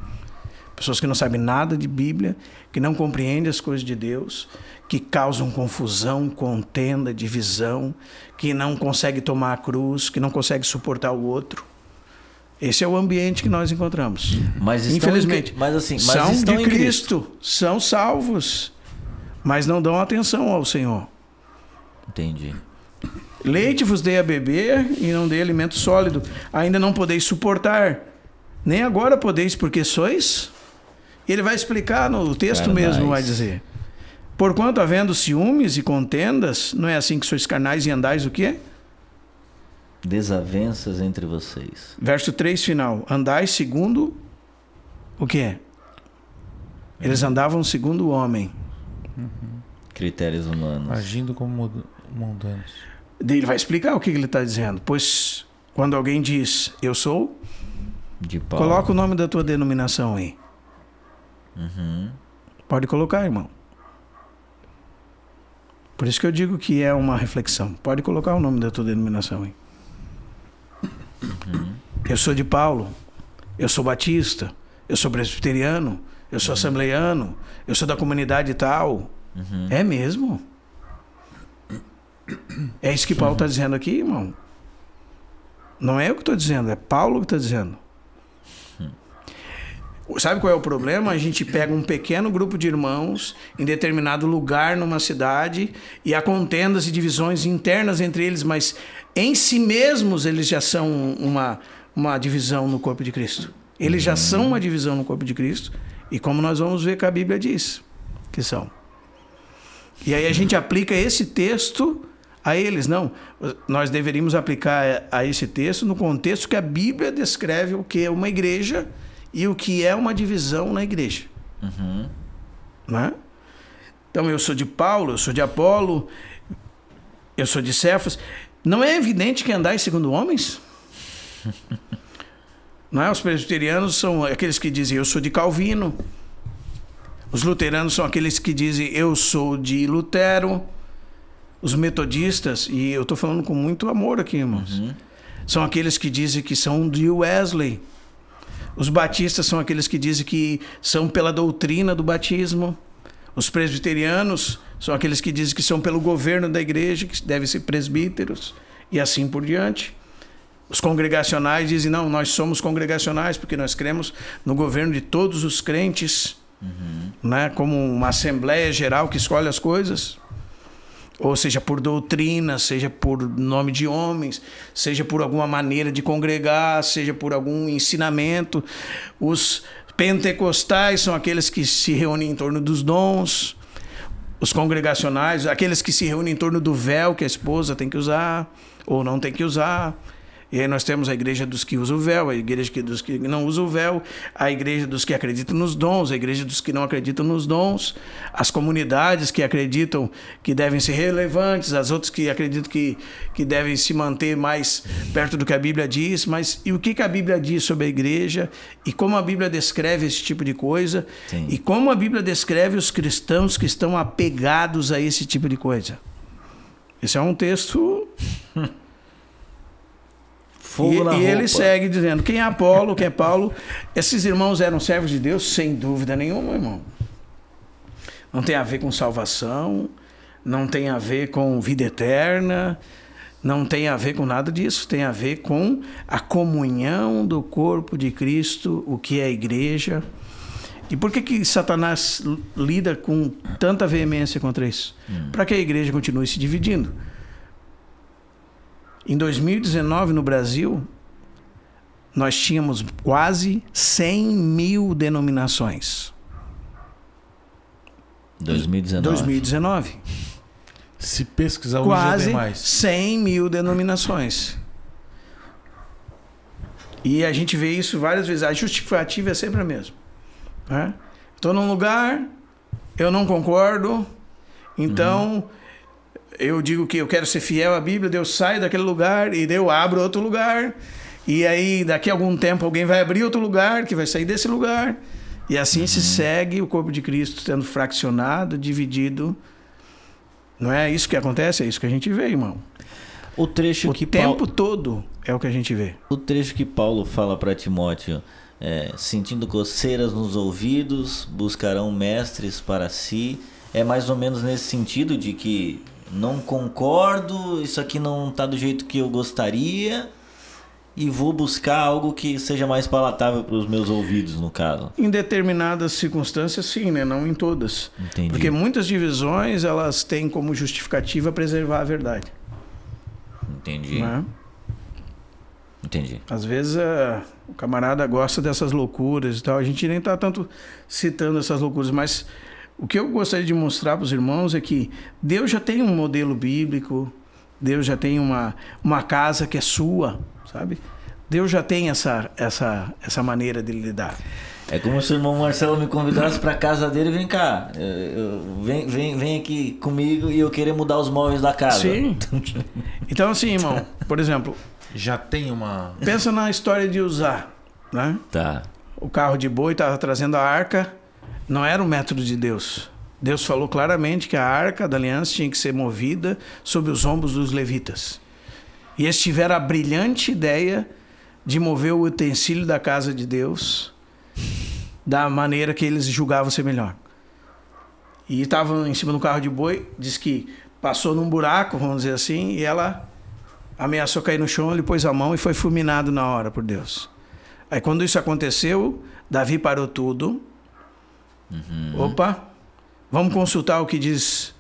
Pessoas que não sabem nada de Bíblia, que não compreendem as coisas de Deus, que causam confusão, contenda, divisão, que não conseguem tomar a cruz, que não conseguem suportar o outro. Esse é o ambiente que nós encontramos. Mas infelizmente, são estão de em Cristo, são salvos, mas não dão atenção ao Senhor. Entendi. Leite vos dei a beber e não dei alimento sólido. Ainda não podeis suportar. Nem agora podeis, porque sois... Ele vai explicar no texto mesmo, vai dizer. Porquanto, havendo ciúmes e contendas, não é assim que sois carnais e andais o quê? Desavenças entre vocês. Verso 3 final. Andais segundo o quê? Eles andavam segundo o homem. Critérios humanos. Agindo como mundanos. Ele vai explicar o que ele está dizendo. Pois quando alguém diz, eu sou, de Paulo. Coloca o nome da tua denominação aí. Pode colocar, irmão. Por isso que eu digo que é uma reflexão. Pode colocar o nome da tua denominação aí. Eu sou de Paulo. Eu sou batista. Eu sou presbiteriano. Eu sou assembleiano. Eu sou da comunidade tal. É mesmo? É isso que Paulo está dizendo aqui, irmão. Não é eu que estou dizendo, é Paulo que está dizendo. Sabe qual é o problema? A gente pega um pequeno grupo de irmãos em determinado lugar numa cidade e há contendas e divisões internas entre eles, mas em si mesmos eles já são uma divisão no corpo de Cristo. Eles já são uma divisão no corpo de Cristo e como nós vamos ver que a Bíblia diz que são. E aí a gente aplica esse texto a eles. Não, nós deveríamos aplicar a esse texto no contexto que a Bíblia descreve o que é uma igreja e o que é uma divisão na igreja. Né? Então eu sou de Paulo, eu sou de Apolo, eu sou de Cefas. Não é evidente que andais segundo homens? Não é? Os presbiterianos são aqueles que dizem eu sou de Calvino. Os luteranos são aqueles que dizem eu sou de Lutero. Os metodistas, e eu estou falando com muito amor aqui, irmãos, são aqueles que dizem que são de Wesley. Os batistas são aqueles que dizem que são pela doutrina do batismo. Os presbiterianos são aqueles que dizem que são pelo governo da igreja, que devem ser presbíteros, e assim por diante. Os congregacionais dizem, não, nós somos congregacionais porque nós cremos no governo de todos os crentes, né? Como uma assembleia geral que escolhe as coisas. Ou seja, por doutrina, seja por nome de homens, seja por alguma maneira de congregar, seja por algum ensinamento. Os pentecostais são aqueles que se reúnem em torno dos dons. Os congregacionais, aqueles que se reúnem em torno do véu que a esposa tem que usar ou não tem que usar. E aí nós temos a igreja dos que usam o véu, a igreja dos que não usam o véu, a igreja dos que acreditam nos dons, a igreja dos que não acreditam nos dons, as comunidades que acreditam que devem ser relevantes, as outras que acreditam que devem se manter mais perto do que a Bíblia diz. Mas e o que a Bíblia diz sobre a igreja? E como a Bíblia descreve esse tipo de coisa? Sim. E como a Bíblia descreve os cristãos que estão apegados a esse tipo de coisa? Esse é um texto... E ele segue dizendo, quem é Apolo, quem é Paulo? Esses irmãos eram servos de Deus? Sem dúvida nenhuma, irmão. Não tem a ver com salvação, não tem a ver com vida eterna, não tem a ver com nada disso. Tem a ver com a comunhão do corpo de Cristo, o que é a igreja. E por que Satanás lida com tanta veemência contra isso? Para que a igreja continue se dividindo. Em 2019, no Brasil, nós tínhamos quase 100 mil denominações. 2019. Se pesquisar hoje quase já tem mais. 100 mil denominações. E a gente vê isso várias vezes. A justificativa é sempre a mesma. Estou num lugar, eu não concordo, então... Eu digo que eu quero ser fiel à Bíblia, eu saio daquele lugar e eu abro outro lugar. E aí, daqui a algum tempo, alguém vai abrir outro lugar, que vai sair desse lugar. E assim se segue o corpo de Cristo sendo fraccionado, dividido. Não é isso que acontece? É isso que a gente vê, irmão. O trecho que tempo todo é o que a gente vê. O trecho que Paulo fala para Timóteo, sentindo coceiras nos ouvidos, buscarão mestres para si, é mais ou menos nesse sentido de que não concordo, isso aqui não está do jeito que eu gostaria e vou buscar algo que seja mais palatável para os meus ouvidos, no caso. Em determinadas circunstâncias, sim, né? Não em todas. Entendi. Porque muitas divisões, elas têm como justificativa preservar a verdade. Entendi. Né? Entendi. Às vezes o camarada gosta dessas loucuras e tal. A gente nem está tanto citando essas loucuras, mas o que eu gostaria de mostrar para os irmãos é que Deus já tem um modelo bíblico, Deus já tem uma casa que é sua, sabe? Deus já tem essa maneira de lidar. É como se o irmão Marcelo me convidasse para casa dele, vem cá, vem aqui comigo e eu querer mudar os móveis da casa. Sim. Então assim, irmão, por exemplo, já tem uma... Pensa na história de Uzá, né? Tá. O carro de boi estava trazendo a arca, não era um método de Deus. Deus falou claramente que a arca da aliança tinha que ser movida sobre os ombros dos levitas. E eles tiveram a brilhante ideia de mover o utensílio da casa de Deus da maneira que eles julgavam ser melhor. E estavam em cima do carro de boi, diz que passou num buraco, vamos dizer assim, e ela ameaçou cair no chão, ele pôs a mão e foi fulminado na hora por Deus. Aí quando isso aconteceu, Davi parou tudo. Opa, vamos consultar o que diz.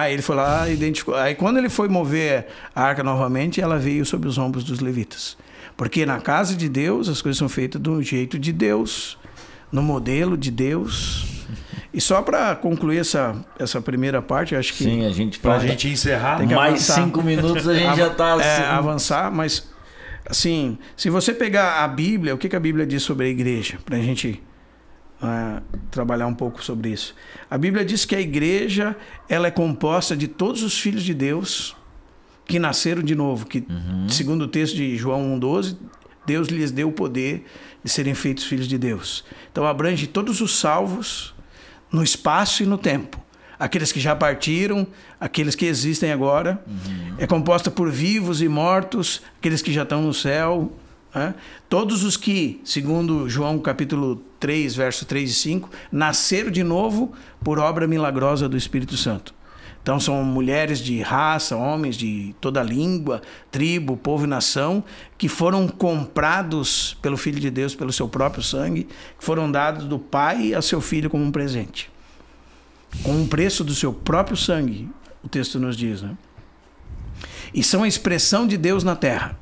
Ele foi lá, identificou. Aí quando ele foi mover a arca novamente, ela veio sobre os ombros dos levitas. Porque na casa de Deus, as coisas são feitas do jeito de Deus, no modelo de Deus. E só para concluir essa primeira parte, acho que... Sim, a gente pra gente encerrar, tem que mais avançar. 5 minutos a gente já está... avançar, mas assim, se você pegar a Bíblia, o que a Bíblia diz sobre a igreja? Para a gente trabalhar um pouco sobre isso. A Bíblia diz que a igreja ela é composta de todos os filhos de Deus que nasceram de novo, que segundo o texto de João 1,12, Deus lhes deu o poder de serem feitos filhos de Deus. Então abrange todos os salvos no espaço e no tempo. Aqueles que já partiram, aqueles que existem agora. É composta por vivos e mortos, aqueles que já estão no céu. Né? Todos os que, segundo João capítulo 3, verso 3 e 5, nasceram de novo por obra milagrosa do Espírito Santo. Então são mulheres de raça, homens de toda língua, tribo, povo e nação, que foram comprados pelo Filho de Deus, pelo seu próprio sangue, que foram dados do Pai a seu Filho como um presente. Com um preço do seu próprio sangue, o texto nos diz. Né? E são a expressão de Deus na terra.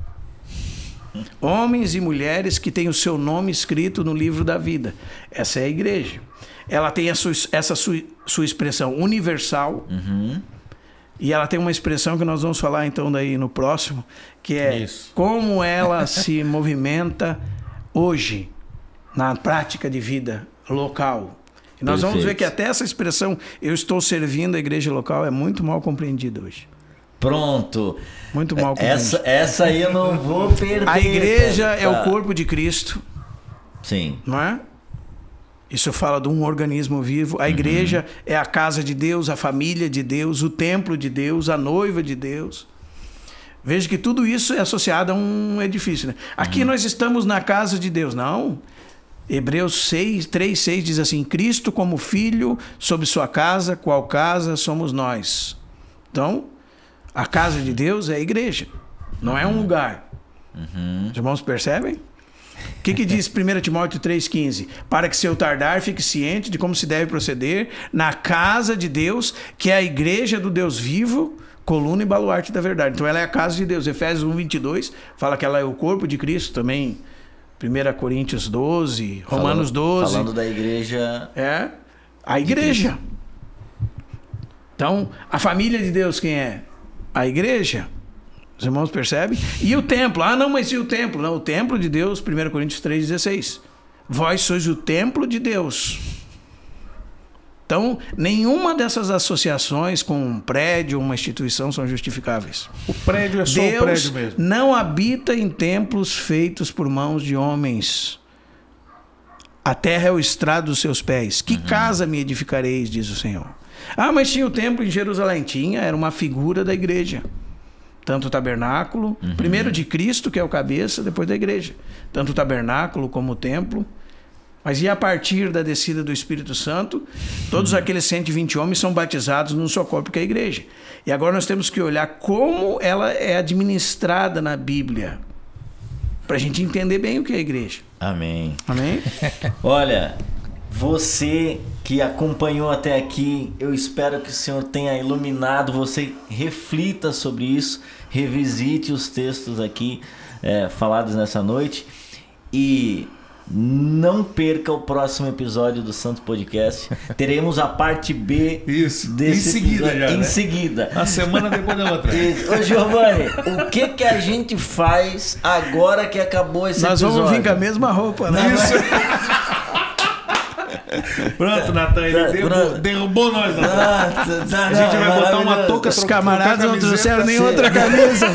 Homens e mulheres que têm o seu nome escrito no livro da vida. Essa é a igreja. Ela tem essa sua expressão universal. E ela tem uma expressão que nós vamos falar então daí no próximo, que é como ela se movimenta hoje na prática de vida local. E nós vamos ver que até essa expressão, eu estou servindo a igreja local, é muito mal compreendida hoje. Pronto. Muito mal compreendida. Essa aí eu não vou perder. A igreja é o corpo de Cristo. Sim. Não é? Isso fala de um organismo vivo. A igreja é a casa de Deus, a família de Deus, o templo de Deus, a noiva de Deus. Veja que tudo isso é associado a um edifício. Né? Aqui nós estamos na casa de Deus. Não. Hebreus 3:6 diz assim: Cristo como filho sobre sua casa, qual casa somos nós. Então, a casa de Deus é a igreja. Não é um lugar. Os irmãos percebem? O que diz 1 Timóteo 3,15? Para que se eu tardar, fique ciente de como se deve proceder na casa de Deus, que é a igreja do Deus vivo, coluna e baluarte da verdade. Então ela é a casa de Deus. Efésios 1:22 fala que ela é o corpo de Cristo também. 1 Coríntios 12, Romanos 12. Falando da igreja... É a igreja. Então, a família de Deus quem é? A igreja. Os irmãos percebem? E o templo? Ah, não, mas e o templo? Não, o templo de Deus, 1 Coríntios 3,16. Vós sois o templo de Deus. Então, nenhuma dessas associações com um prédio ou uma instituição são justificáveis. O prédio é só Deus o prédio mesmo. Não habita em templos feitos por mãos de homens. A terra é o estrado dos seus pés. Que casa me edificareis, diz o Senhor. Ah, mas tinha o templo em Jerusalém. Tinha, era uma figura da igreja. Tanto o tabernáculo, primeiro de Cristo, que é o cabeça, depois da igreja. Tanto o tabernáculo como o templo. Mas e a partir da descida do Espírito Santo, todos aqueles 120 homens são batizados num só corpo, que é a igreja. E agora nós temos que olhar como ela é administrada na Bíblia, para a gente entender bem o que é a igreja. Amém. Amém? Olha, você que acompanhou até aqui, eu espero que o Senhor tenha iluminado, você reflita sobre isso, revisite os textos aqui falados nessa noite e não perca o próximo episódio do Santo Podcast. Teremos a parte B desse em seguida episódio, já, em né? seguida. A semana depois da outra. Ô Giovanni, o que a gente faz agora que acabou esse Nós episódio? vamos vir com a mesma roupa, né? Isso. Pronto, Natan, ele derrubou nós, Natan. A gente vai botar uma touca. Os camaradas não trouxeram nem outra camisa.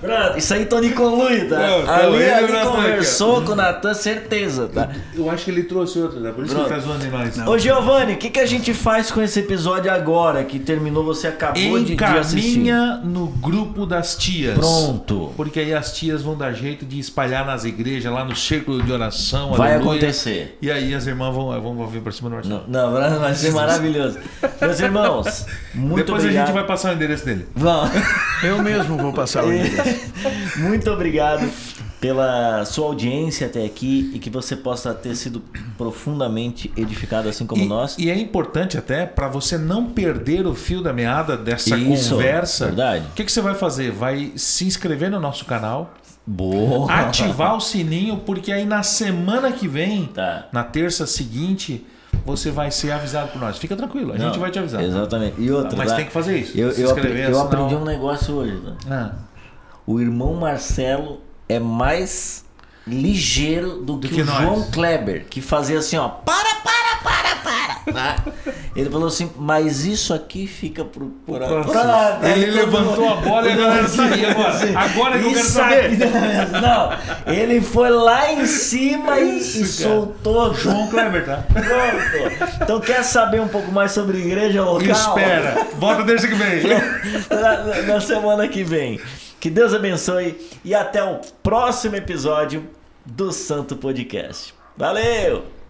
Pronto, isso aí Tony Conlui, tá? Pronto, ali Natan conversou com o Natan, certeza, tá? Eu acho que ele trouxe outra, tá? Por isso que ele tá zoando em nós. Ô Giovanni, o que a gente faz com esse episódio agora que terminou, você acabou de assistir? Encaminha no grupo das tias. Pronto. Porque aí as tias vão dar jeito de espalhar nas igrejas, lá no círculo de oração. Vai aleluia. acontecer. E aí as irmãs vão vir pra cima do Marcelo. Não, vai ser maravilhoso. Meus irmãos, muito Depois obrigado. a gente vai passar o endereço dele. Vamos. Eu mesmo vou passar o endereço. Muito obrigado pela sua audiência até aqui e que você possa ter sido profundamente edificado assim como nós. E é importante até para você não perder o fio da meada dessa conversa. Verdade. O que você vai fazer? Vai se inscrever no nosso canal. Boa. Ativar o sininho, porque aí na semana que vem, na terça seguinte, você vai ser avisado por nós. Fica tranquilo, a gente vai te avisar. Exatamente. E outra, mas tem que fazer isso. Eu aprendi um negócio hoje. Tá? O irmão Marcelo é mais ligeiro do que o João Kleber, que fazia assim, ó, para. Tá? Ele falou assim, mas isso aqui fica pro ele levantou a bola e a galera saía agora. Agora que eu quero saber. Não, ele foi lá em cima e soltou. João Kleber, tá? Pronto. Então quer saber um pouco mais sobre igreja local? Espera, volta terça que vem. Na semana que vem. Que Deus abençoe e até o próximo episódio do Santo Podcast. Valeu!